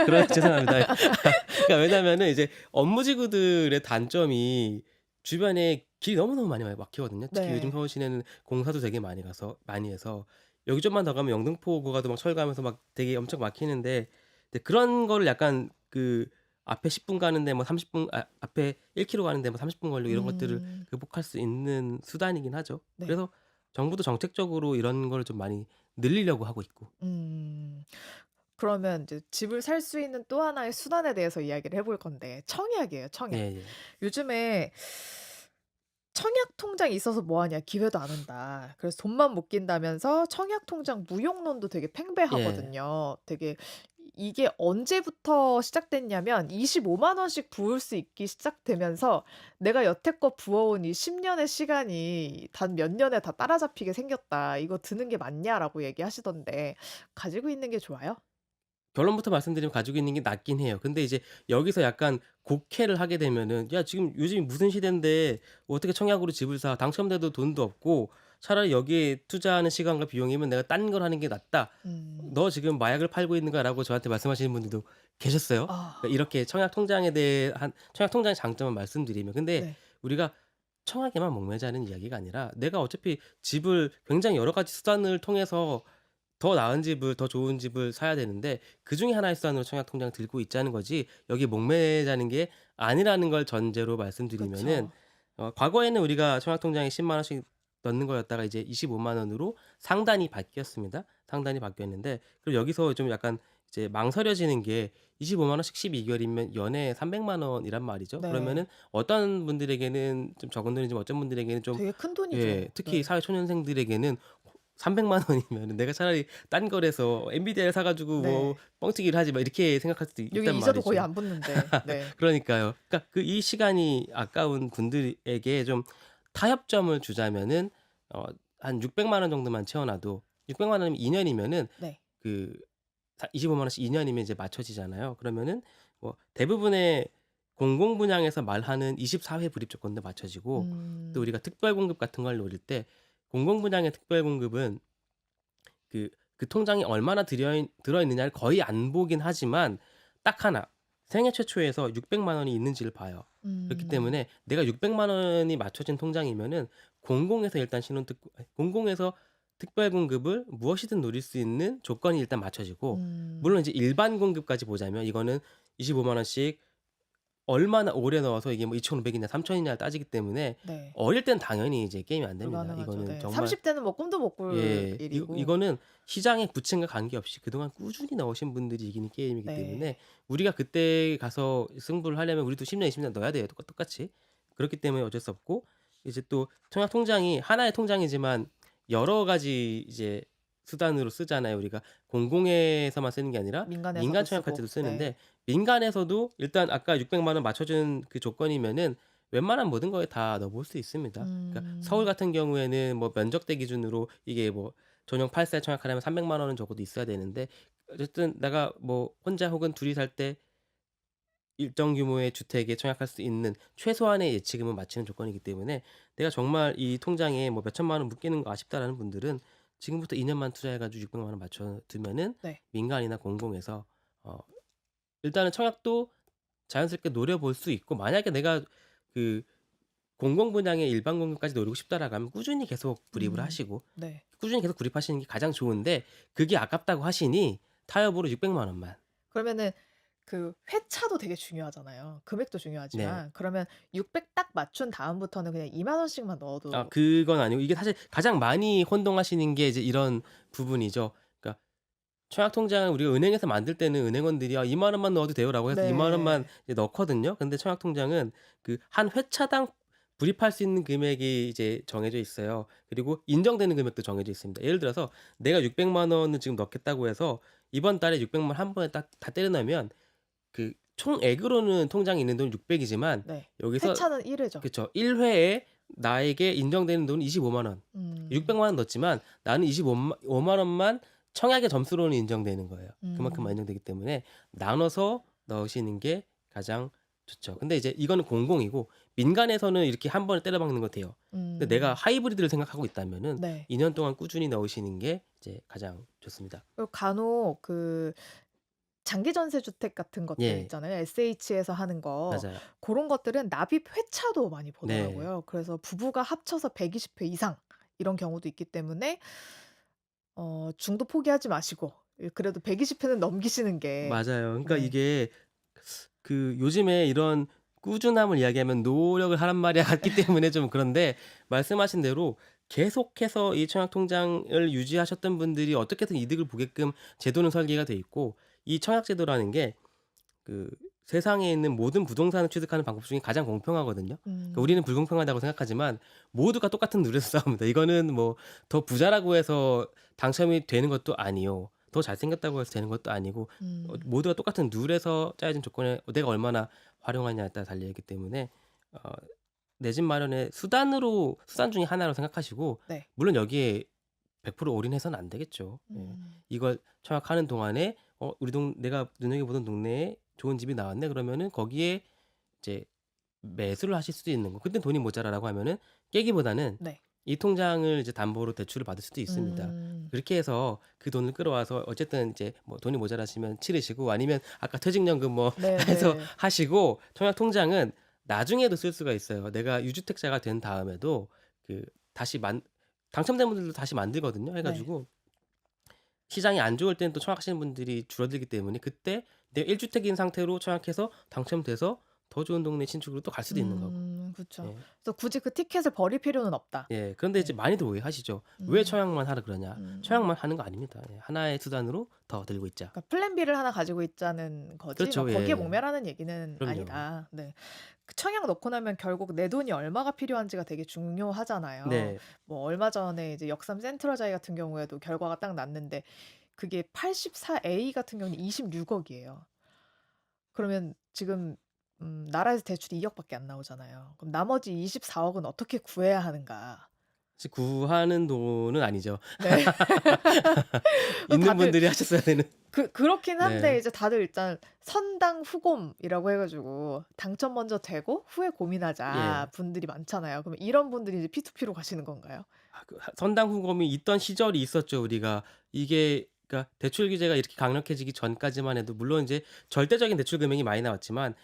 그래요? 죄송합니다. 그러니까 왜냐면은 이제 업무지구들의 단점이 주변에 길이 너무너무 많이 막히거든요. 특히 요즘 네. 서울 시내는 공사도 되게 많이 해서 여기 좀만 더 가면 영등포 고가도 막 철가면서 막 되게 엄청 막히는데, 근데 그런 거를 약간 그 앞에 10분 가는데 뭐 30분, 앞에 1 킬로 가는데 뭐 30분 걸리고 이런 것들을 음. 극복할 수 있는 수단이긴 하죠. 네. 그래서 정부도 정책적으로 이런 거를 좀 많이 늘리려고 하고 있고. 음. 그러면 이제 집을 살 수 있는 또 하나의 수단에 대해서 이야기를 해볼 건데 청약이에요, 청약. 예예. 요즘에 청약 통장이 있어서 뭐 하냐, 기회도 안 온다. 그래서 돈만 못 낀다면서 청약 통장 무용론도 되게 예. 팽배하거든요. 되게 이게 언제부터 시작됐냐면 25만 원씩 부을 수 있기 시작되면서 내가 여태껏 부어온 이 10 년의 시간이 단 몇 년에 다 따라잡히게 생겼다. 이거 드는 게 맞냐라고 얘기하시던데 가지고 있는 게 좋아요? 결론부터 말씀드리면 가지고 있는 게 낫긴 해요. 근데 이제 여기서 약간 곡해를 하게 되면은 "야 지금 요즘이 무슨 시대인데 어떻게 청약으로 집을 사. 당첨돼도 돈도 없고 차라리 여기에 투자하는 시간과 비용이면 내가 딴 걸 하는 게 낫다. 음. 너 지금 마약을 팔고 있는 거야."라고 저한테 말씀하시는 분들도 계셨어요. 그러니까 아. 이렇게 청약 통장에 대한 청약 통장의 장점을 말씀드리면. 근데 네. 우리가 청약에만 목매자는 이야기가 아니라 내가 어차피 집을 굉장히 여러 가지 수단을 통해서 더 나은 집을 더 좋은 집을 사야 되는데 그중에 하나의 수단으로 청약 통장을 들고 있자는 거지 여기에 목매자는 게 아니라는 걸 전제로 말씀드리면은 그쵸. 과거에는 우리가 청약 통장에 1 0 원씩 넣는 거였다가 이제 25만 원으로 상단이 바뀌었습니다. 상단이 바뀌었는데 그리고 여기서 좀 약간 이제 망설여지는 게 25만 원씩 12 개월이면 연에 300만 원이란 말이죠. 그러면은 네. 어떤 분들에게는 좀 적은 돈이지만 어떤 분들에게는 좀 되게 큰 예 돈이죠. 특히 네. 사회초년생들에게는 300만 원이면은 '내가 차라리 딴 거래서 엔비디아를 사 가지고 뭐 네. 뻥튀기를 하지.' 막 이렇게 생각할 수도 있단 여기 이자도 거의 말이죠. 안 붙는데. 네. 그러니까요. 그러니까 그 이 시간이 아까운 분들에게 좀 타협점을 주자면은 어 한 600만 원 정도만 채워 놔도 600만 원이면 2 년이면은 네. 그 25만 원씩 2 년이면 이제 맞춰지잖아요. 그러면은 뭐 대부분의 공공 분양에서 말하는 24회 불입 조건도 맞춰지고 또 음. 우리가 특별 공급 같은 걸 노릴 때 공공 분양의 특별 공급은 그 통장에 얼마나 들어 있느냐를 거의 안 보긴 하지만 딱 하나 생애 최초에서 600만 원이 있는지를 봐요. 그렇기 음. 때문에 내가 600만 원이 맞춰진 통장이면은 공공에서 일단 공공에서 특별 공급을 무엇이든 노릴 수 있는 조건이 일단 맞춰지고 음. 물론 이제 일반 공급까지 보자면 이거는 25만 원씩 얼마나 오래 넣어서 이게 뭐 2,500 이냐 3,000 이냐를 따지기 때문에 네. 어릴 땐 당연히 이제 게임이 안 됩니다. 불가능하죠. 이거는 네. 정말 30 대는 뭐 꿈도 못 꿀 예. 일이고. 이거는 시장의 부침과 관계없이 그동안 꾸준히 넣으신 분들이 이기는 게임이기 때문에 네. 우리가 그때 가서 승부를 하려면 우리도 10년 20년 넣어야 돼요 똑같이. 그렇기 때문에 어쩔 수 없고 이제 또 청약 통장이 하나의 통장이지만 여러 가지 이제 수단으로 쓰잖아요. 우리가 공공에서만 쓰는 게 아니라 민간 민간에서도 청약할 쓰고. 때도 쓰는데 네. 민간에서도 일단 아까 600만 원 맞춰준 그 조건이면은 웬만한 모든 거에 다 넣어 볼 수 있습니다. 그러니까 서울 음. 같은 경우에는 뭐 면적대 기준으로 이게 뭐 전용 8세 청약하려면 300만 원은 적어도 있어야 되는데 어쨌든 내가 뭐 혼자 혹은 둘이 살 때 일정 규모의 주택에 청약할 수 있는 최소한의 예치금은 맞추는 조건이기 때문에 내가 정말 이 통장에 뭐 몇 천만 원 묶이는 거 아쉽다라는 분들은 지금부터 2 년만 투자해 가지고 600만 원 맞춰 두면은 네. 민간이나 공공에서 어 일단은 청약도 자연스럽게 노려볼 수 있고 만약에 내가 그 공공 분양의 일반 공급까지 노리고 싶다라고 하면 꾸준히 계속 불입을 하시고 네. 꾸준히 계속 구입하시는 게 가장 좋은데 그게 아깝다고 하시니 타협으로 600만 원만. 그러면은 그 회차도 되게 중요하잖아요. 금액도 네. 중요하지만 그러면 600 딱 맞춘 다음부터는 그냥 2만 원씩만 아 넣어도. 그건 아니고 이게 사실 가장 많이 혼동하시는 게 이제 이런 부분이죠. 그러니까 청약 통장을 우리가 은행에서 만들 때는 은행원들이 "아 2만 원만 넣어도 돼요."라고 해서 2만 원만 네. 이제 넣거든요. 근데 청약 통장은 그 한 회차당 불입할 수 있는 금액이 이제 정해져 있어요. 그리고 인정되는 금액도 정해져 있습니다. 예를 들어서 내가 600만 원을 지금 넣겠다고 해서 이번 달에 600만 원 한 번에 딱 다 때려 넣으면 그 총액으로는 통장에 있는 돈이 600 이지만 네. 여기서 회차는 1 회죠. 그쵸. 1 회에 나에게 인정되는 돈은 25만 원. 음. 600만 원 넣었지만 나는 25만 원만 청약의 점수로는 인정되는 거예요. 그만큼만 음. 인정되기 때문에 나눠서 넣으시는 게 가장 좋죠. 근데 이제 이거는 공공이고 민간에서는 이렇게 한 번에 때려 박는 거 돼요. 근데 내가 음. 하이브리드를 생각하고 있다면은 네. 2년 동안 꾸준히 넣으시는 게 이제 가장 좋습니다. 그리고 간혹 그 장기 전세 주택 같은 것들 예. 있잖아요. SH에서 하는 거. 맞아요. 고런 것들은 납입 회차도 많이 네. 보더라고요. 그래서 부부가 합쳐서 120회 이상 이런 경우도 있기 때문에 중도 포기하지 마시고 그래도 120 회는 넘기시는 게. 맞아요. 그러니까 네. 이게 요즘에 이런 꾸준함을 이야기하면 노력을 하란 말이야 같기 때문에 좀 그런데 말씀하신 대로 계속해서 이 청약 통장을 유지하셨던 분들이 어떻게든 이득을 보게끔 제도는 설계가 돼 있고 이 청약 제도라는 게 그 세상에 있는 모든 부동산을 취득하는 방법 중에 가장 공평하거든요. 그러니까 음. 우리는 불공평하다고 생각하지만 모두가 똑같은 룰에서 싸웁니다. 이거는 뭐 더 부자라고 해서 당첨이 되는 것도 아니요. 더 잘생겼다고 해서 되는 것도 아니고 음. 모두가 똑같은 룰에서 짜여진 조건에 내가 얼마나 활용하냐에 따라 달려 있기 때문에 어 내 집 마련의 수단 중에 하나로 생각하시고 네. 물론 여기에 100% 올인해서는 안 되겠죠. 예. 음. 이걸 청약하는 동안에 우리 동 내가 눈여겨보던 동네에 좋은 집이 나왔네." 그러면은 거기에 이제 매수를 하실 수도 있는 거. 근데 돈이 모자라라고 하면은 깨기보다는 네. 이 통장을 이제 담보로 대출을 받을 수도 있습니다. 음. 그렇게 해서 그 돈을 끌어와서 어쨌든 이제 뭐 돈이 모자라시면 치르시고 아니면 아까 퇴직연금 뭐 해서 네네. 하시고 청약 통장은 나중에도 쓸 수가 있어요. 내가 유주택자가 된 다음에도 그 다시 만 당첨된 분들도 다시 만들거든요. 해 네. 가지고 시장이 안 좋을 때는 또 청약하시는 분들이 줄어들기 때문에 그때 내가 1 주택인 상태로 청약해서 당첨돼서 더 좋은 동네 신축으로 또 갈 수도 있는 거고. 그쵸. 예. 그래서 굳이 그 티켓을 버릴 필요는 없다. 예. 그런데 이제 네. 많이들 오해하시죠. "왜 음. 청약만 하라 그러냐." 음. 청약만 하는 거 아닙니다. 예. 하나의 수단으로 더 들고 있자. 그러니까 플랜 B를 하나 가지고 있자는 거지 막 그렇죠. 거기에 예. 목매라는 얘기는 그럼요. 아니다. 네. 그 청약 넣고 나면 결국 내 돈이 얼마가 필요한지가 되게 중요하잖아요. 네. 뭐 얼마 전에 이제 역삼 센트럴자이 같은 경우에도 결과가 딱 났는데 그게 84A 같은 경우는 26억 이에요. 그러면 지금 나라에서 대출이 2억 밖에 안 나오잖아요. 그럼 나머지 24억은 어떻게 구해야 하는가. 사실 구하는 돈은 아니죠. 네. 있는 다들 분들이 하셨어야 되는. 그렇긴 한데 네. 이제 다들 일단 선당 후곰이라고 해 가지고 당첨 먼저 되고 후에 고민하자 예. 분들이 많잖아요. 그럼 이런 분들이 이제 P2P로 가시는 건가요? 선당 후검이 있던 시절이 있었죠, 우리가. 이게 그러니까 대출 규제가 이렇게 강력해지기 전까지만 해도 물론 이제 절대적인 대출 금액이 많이 나왔지만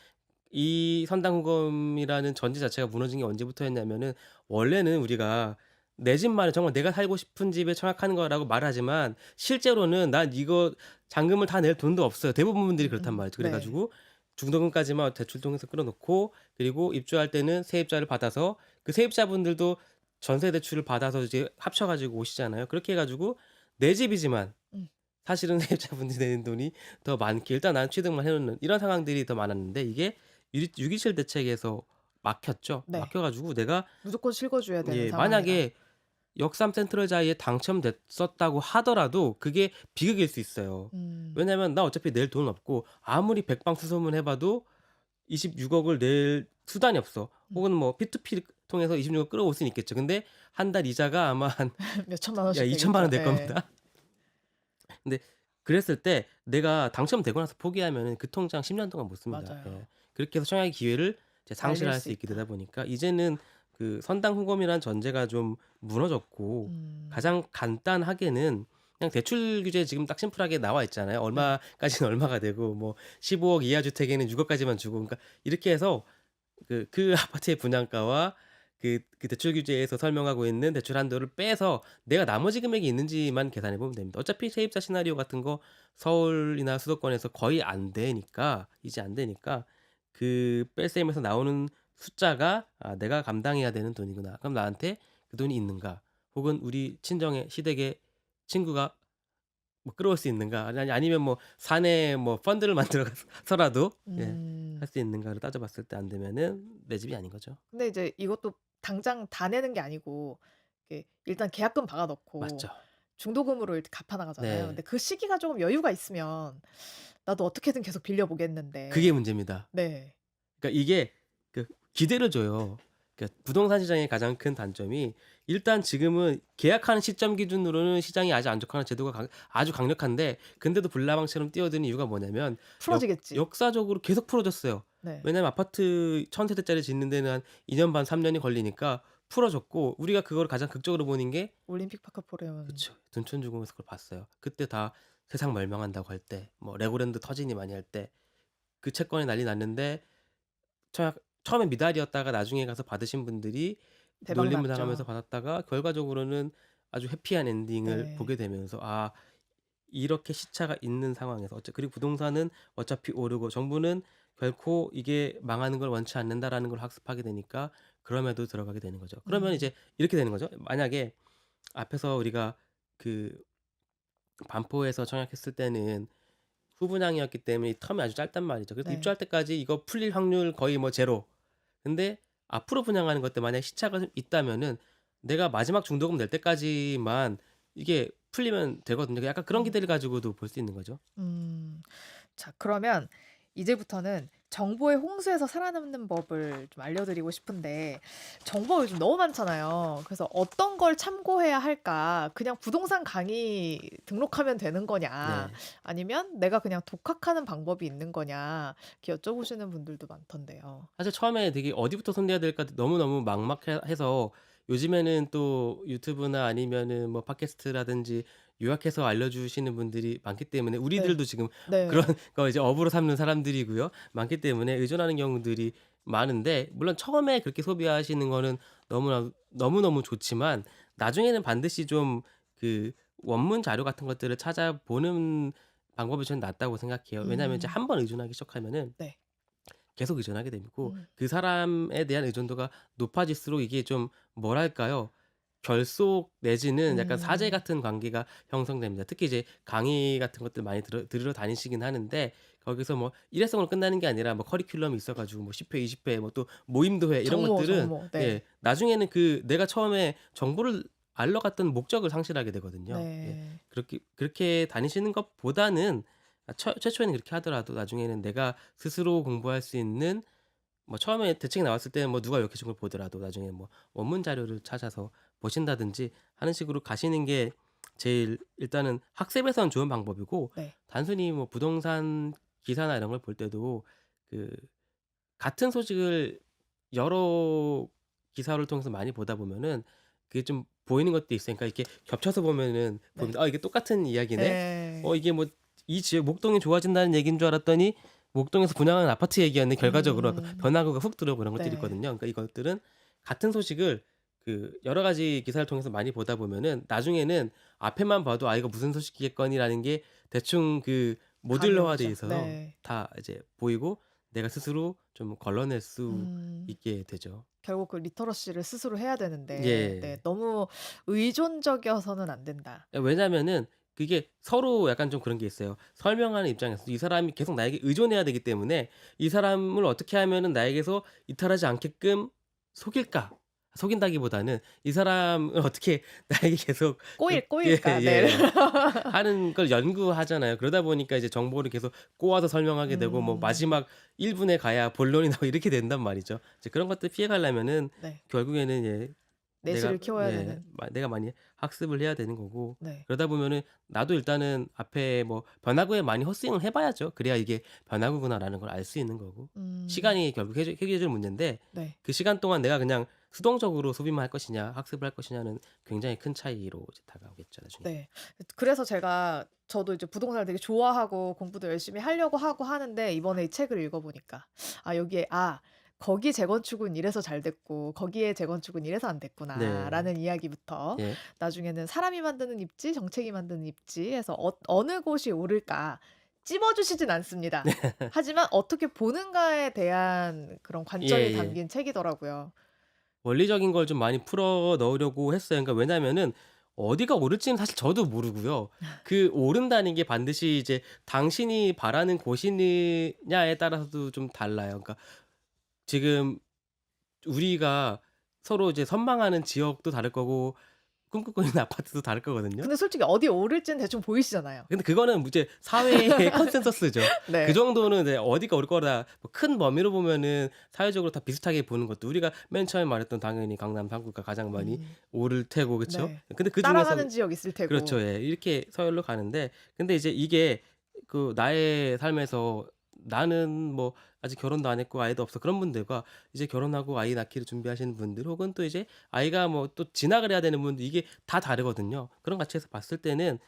이 선당 후검이라는 전제 자체가 무너진 게 언제부터였냐면은 원래는 우리가 내 집만을 정말 내가 살고 싶은 집에 청약하는 거라고 말하지만 실제로는 "난 이거 잔금을 다 낼 돈도 없어요." 대부분 분들이 그렇단 말이죠. 그래 네. 가지고 중도금까지만 대출 통해서 끌어 놓고 그리고 입주할 때는 세입자를 받아서 그 세입자분들도 전세 대출을 받아서 이제 합쳐 가지고 오시잖아요. 그렇게 해 가지고 내 집이지만 음. 사실은 세입자분들이 내는 돈이 더 많게 일단 나는 취득만 해 놓는 이런 상황들이 더 많았는데 이게 유 6.27 대책에서 막혔죠. 네. 막혀 가지고 내가 무조건 실거 줘야 되는 예 상황이다. 만약에 역삼 센트럴자이에 당첨됐었다고 하더라도 그게 비극일 수 있어요. 음. 왜냐면 나 어차피 낼 돈 없고 아무리 백방수소문 해 봐도 26억을 낼 수단이 없어. 음. 혹은 뭐 P2P 통해서 26억 끌어올 수는 있겠죠. 근데 한 달 이자가 아마 한 몇 천만 야 원씩 2천만 되겠죠. 원 될 예. 겁니다. 근데 그랬을 때 내가 당첨되고 나서 포기하면은 그 통장 10년 동안 못 씁니다. 예. 맞아요. 그렇게 해서 청약의 기회를 이제 날릴 상실할 수 수 있게 되다 있다. 보니까 이제는 그 선당 후검이라는 전제가 좀 무너졌고 음. 가장 간단하게는 그냥 대출 규제 지금 딱 심플하게 나와 있잖아요. 네. 얼마까지는 얼마가 되고 뭐 15억 이하 주택에는 6억 까지만 주고 그러니까 이렇게 해서 그 아파트의 분양가와 그 대출 규제에서 설명하고 있는 대출 한도를 빼서 내가 나머지 금액이 있는지만 계산해 보면 됩니다. 어차피 세입자 시나리오 같은 거 서울이나 수도권에서 거의 안 되니까 이제 안 되니까 그 뺄셈에서 나오는 숫자가 '아 내가 감당해야 되는 돈이구나.' 그럼 나한테 그 돈이 있는가? 혹은 우리 친정의 시댁의 친구가 뭐 끌어올 수 있는가? 아니면 뭐 사내 뭐 펀드를 만들어 서라도 예 할 음. 수 있는가를 따져 봤을 때 안 되면은 내 집이 아닌 거죠. 근데 이제 이것도 당장 다 내는 게 아니고 이게 일단 계약금 박아 맞죠. 놓고 중도금으로 이렇게 갚아 나가잖아요. 근데 네. 그 시기가 조금 여유가 있으면 나도 어떻게든 계속 빌려 그게 보겠는데 문제입니다. 네. 그러니까 이게 그 기대를 줘요. 그러니까 부동산 시장의 가장 큰 단점이 일단 지금은 계약하는 시점 기준으로는 시장이 아직 안 좋거나 제도가 아주 강력한데 근데도 불나방처럼 뛰어드는 이유가 뭐냐면 풀어지겠지. 역사적으로 계속 풀어졌어요. 네. 왜냐면 아파트 1,000 세대짜리 짓는 데는 한 2년 반 3 년이 걸리니까 풀어졌고 우리가 그거를 가장 극적으로 보는 게 올림픽 파크 포레온 그쵸. 둔촌주공에서 그걸 봤어요. 그때 다 세상 멸망한다고 할 때 뭐 레고랜드 터지니 많이 할 때 그 채권이 난리 났는데 처음에 미달이었다가 나중에 가서 받으신 분들이 대박 놀림을 당하면서 났죠. 받았다가 결과적으로는 아주 해피한 엔딩을 보게 네. 되면서 이렇게 시차가 있는 상황에서 그리고 부동산은 어차피 오르고 정부는 결코 이게 망하는 걸 원치 않는다라는 걸 학습하게 되니까 그럼에도 들어가게 되는 거죠. 그러면 음. 이제 이렇게 되는 거죠. 만약에 앞에서 우리가 그 반포에서 청약했을 때는 후분양이었기 때문에 이 텀이 아주 짧단 말이죠. 그래서 네. 입주할 때까지 이거 풀릴 확률 거의 뭐 제로. 근데 앞으로 분양하는 것때 만약에 시차가 좀 있다면은 내가 마지막 중도금 낼 때까지만 이게 풀리면 되거든요. 약간 그런 음. 기대를 가지고도 볼 수 있는 거죠. 음. 자 그러면 이제부터는 정보의 홍수에서 살아남는 법을 좀 알려드리고 싶은데 정보가 요즘 너무 많잖아요. 그래서 어떤 걸 참고해야 할까? 그냥 부동산 강의 등록하면 되는 거냐? 네. 아니면 내가 그냥 독학하는 방법이 있는 거냐? 이렇게 여쭤보시는 분들도 많던데요. 사실 처음에 되게 어디부터 손대야 될까 너무너무 막막해 해서 요즘에는 또 유튜브나 아니면은 뭐 팟캐스트라든지 요약해서 알려주시는 분들이 많기 때문에 네. 우리들도 지금 그런 네. 거 이제 업으로 삼는 사람들이고요. 많기 때문에 의존하는 경우들이 많은데 물론 처음에 그렇게 소비하시는 거는 너무너무 좋지만 나중에는 반드시 좀 그 원문 자료 같은 것들을 찾아보는 방법이 저는 낫다고 생각해요. 왜냐하면 이제 음. 한 번 의존하기 시작하면은 네. 계속 의존하게 되고 음. 그 사람에 대한 의존도가 높아질수록 이게 좀 뭐랄까요? 결속 내지는 약간 사제 음. 같은 관계가 형성됩니다. 특히 이제 강의 같은 것들 많이 들으러 다니시긴 하는데 거기서 뭐 일회성으로 끝나는 게 아니라 뭐 커리큘럼이 있어 가지고 뭐 10회 20회 뭐 또 모임도 해 이런 정모, 것들은 정모. 네. 예 나중에는 그 내가 처음에 정보를 알러 갔던 목적을 상실하게 되거든요. 예. 네. 그렇게 다니시는 것보다는 최초에는 그렇게 하더라도 나중에는 내가 스스로 공부할 수 있는 뭐 처음에 대책이 나왔을 때는 뭐 누가 이렇게 준 걸 보더라도 나중에 뭐 원문 자료를 찾아서 보신다든지 하는 식으로 가시는 게 제일 일단은 학습에선 좋은 방법이고 네. 단순히 뭐 부동산 기사나 이런 걸 볼 때도 그 같은 소식을 여러 기사를 통해서 많이 보다 보면은 그게 좀 보이는 것도 있어요. 그러니까 이렇게 겹쳐서 보면은 네. 보면 '아 이게 똑같은 이야기네. 예. 이게 뭐 이 지역 목동이 좋아진다는 얘기인 줄 알았더니 목동에서 분양하는 아파트 얘기였네.' 결과적으로 약간 음. 변화구가 훅 들어오고 이런 것들이 네. 있거든요. 그러니까 이것들은 같은 소식을 그 여러 가지 기사를 통해서 많이 보다 보면은 나중에는 앞에만 봐도 '아 이거 무슨 소식이겠거니.'라는 게 대충 그 감이 모듈러화돼 오죠. 있어서 네. 다 이제 보이고 내가 스스로 좀 걸러낼 수 음. 있게 되죠. 결국 그 리터러시를 스스로 해야 되는데 네 예. 너무 의존적이어서는 안 된다. 왜냐면은 그게 서로 약간 좀 그런 게 있어요. 설명하는 입장에서 이 사람이 계속 나에게 의존해야 되기 때문에 '이 사람을 어떻게 하면은 나에게서 이탈하지 않게끔 속일까?' 속인다기보다는 '이 사람을 어떻게 나에게 계속 좀' 꼬일까? 네. 예예. 하는 걸 연구하잖아요. 그러다 보니까 이제 정보를 계속 꼬아서 설명하게 되고 뭐 음. 마지막 1 분에 가야 본론이 나오고 이렇게 된단 말이죠. 이제 그런 것들 피해 가려면은 네. 결국에는 내가 내실을 키워야 예 되는. 내가 많이 학습을 해야 되는 거고 네. 그러다 보면은 나도 일단은 앞에 뭐 변화구에 많이 헛스윙을 해 봐야죠. 그래야 이게 변화구구나라는 걸 알 수 있는 거고. 음. 시간이 결국 해결해 줄 문제인데 네. 그 시간 동안 내가 그냥 수동적으로 소비만 할 것이냐 학습을 할 것이냐는 굉장히 큰 차이로 이제 다가오겠죠 나중에. 네. 그래서 저도 이제 부동산을 되게 좋아하고 공부도 열심히 하려고 하고 하는데 이번에 이 책을 읽어 보니까 여기에 '거기 재건축은 이래서 잘 됐고 거기에 재건축은 이래서 안 네. 됐구나.'라는 이야기부터 예. 나중에는 '사람이 만드는 입지, 정책이 만드는 입지 해서 어느 곳이 옳을까?' 찝어 주시진 않습니다. 하지만 어떻게 보는가에 대한 그런 관점이 예예. 담긴 책이더라고요. 원리적인 걸 좀 많이 풀어 넣으려고 했어요. 그러니까 왜냐면은 어디가 옳을지는 사실 저도 모르고요. 그 옳은다는 게 반드시 이제 당신이 바라는 곳이느냐에 따라서도 좀 달라요. 그러니까 지금 우리가 서로 이제 선망하는 지역도 다를 거고 꿈꾸고 있는 아파트도 다를 거거든요. 근데 솔직히 어디 옳을지는 대충 보이시잖아요. 근데 그거는 이제 사회의 컨센서스죠. 그 네. 정도는 이제 어디가 올 거다 뭐 큰 범위로 보면은 사회적으로 다 비슷하게 보는 것도 우리가 맨 처음에 말했던 당연히 강남 3구가 가장 많이 음. 오를 테고 그쵸? 네. 근데 그중에서 따라가는 지역 있을 테고. 그렇죠. 예. 이렇게 서열로 가는데 근데 이제 이게 그 나의 삶에서 나는 뭐 아직 결혼도 안 했고 아이도 없어 그런 분들과 이제 결혼하고 아이 낳기를 준비하시는 분들 혹은 또 이제 아이가 뭐 또 진학을 해야 되는 분들 이게 다 다르거든요. 그런 가치에서 봤을 때는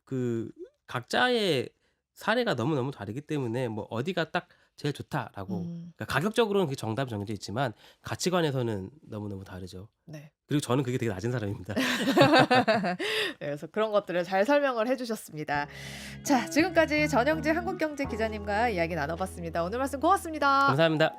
그 각자의 사례가 너무너무 다르기 때문에 뭐 어디가 딱 제일 좋다라고 음. 그러니까 가격적으로는 그게 정답이 정해져 있지만 가치관에서는 너무너무 다르죠. 네. 그리고 저는 그게 되게 낮은 사람입니다. 네, 그래서 그런 것들을 잘 설명을 해 주셨습니다. 자, 지금까지 전영재 한국경제 기자님과 이야기 나눠 봤습니다. 오늘 말씀 고맙습니다. 감사합니다.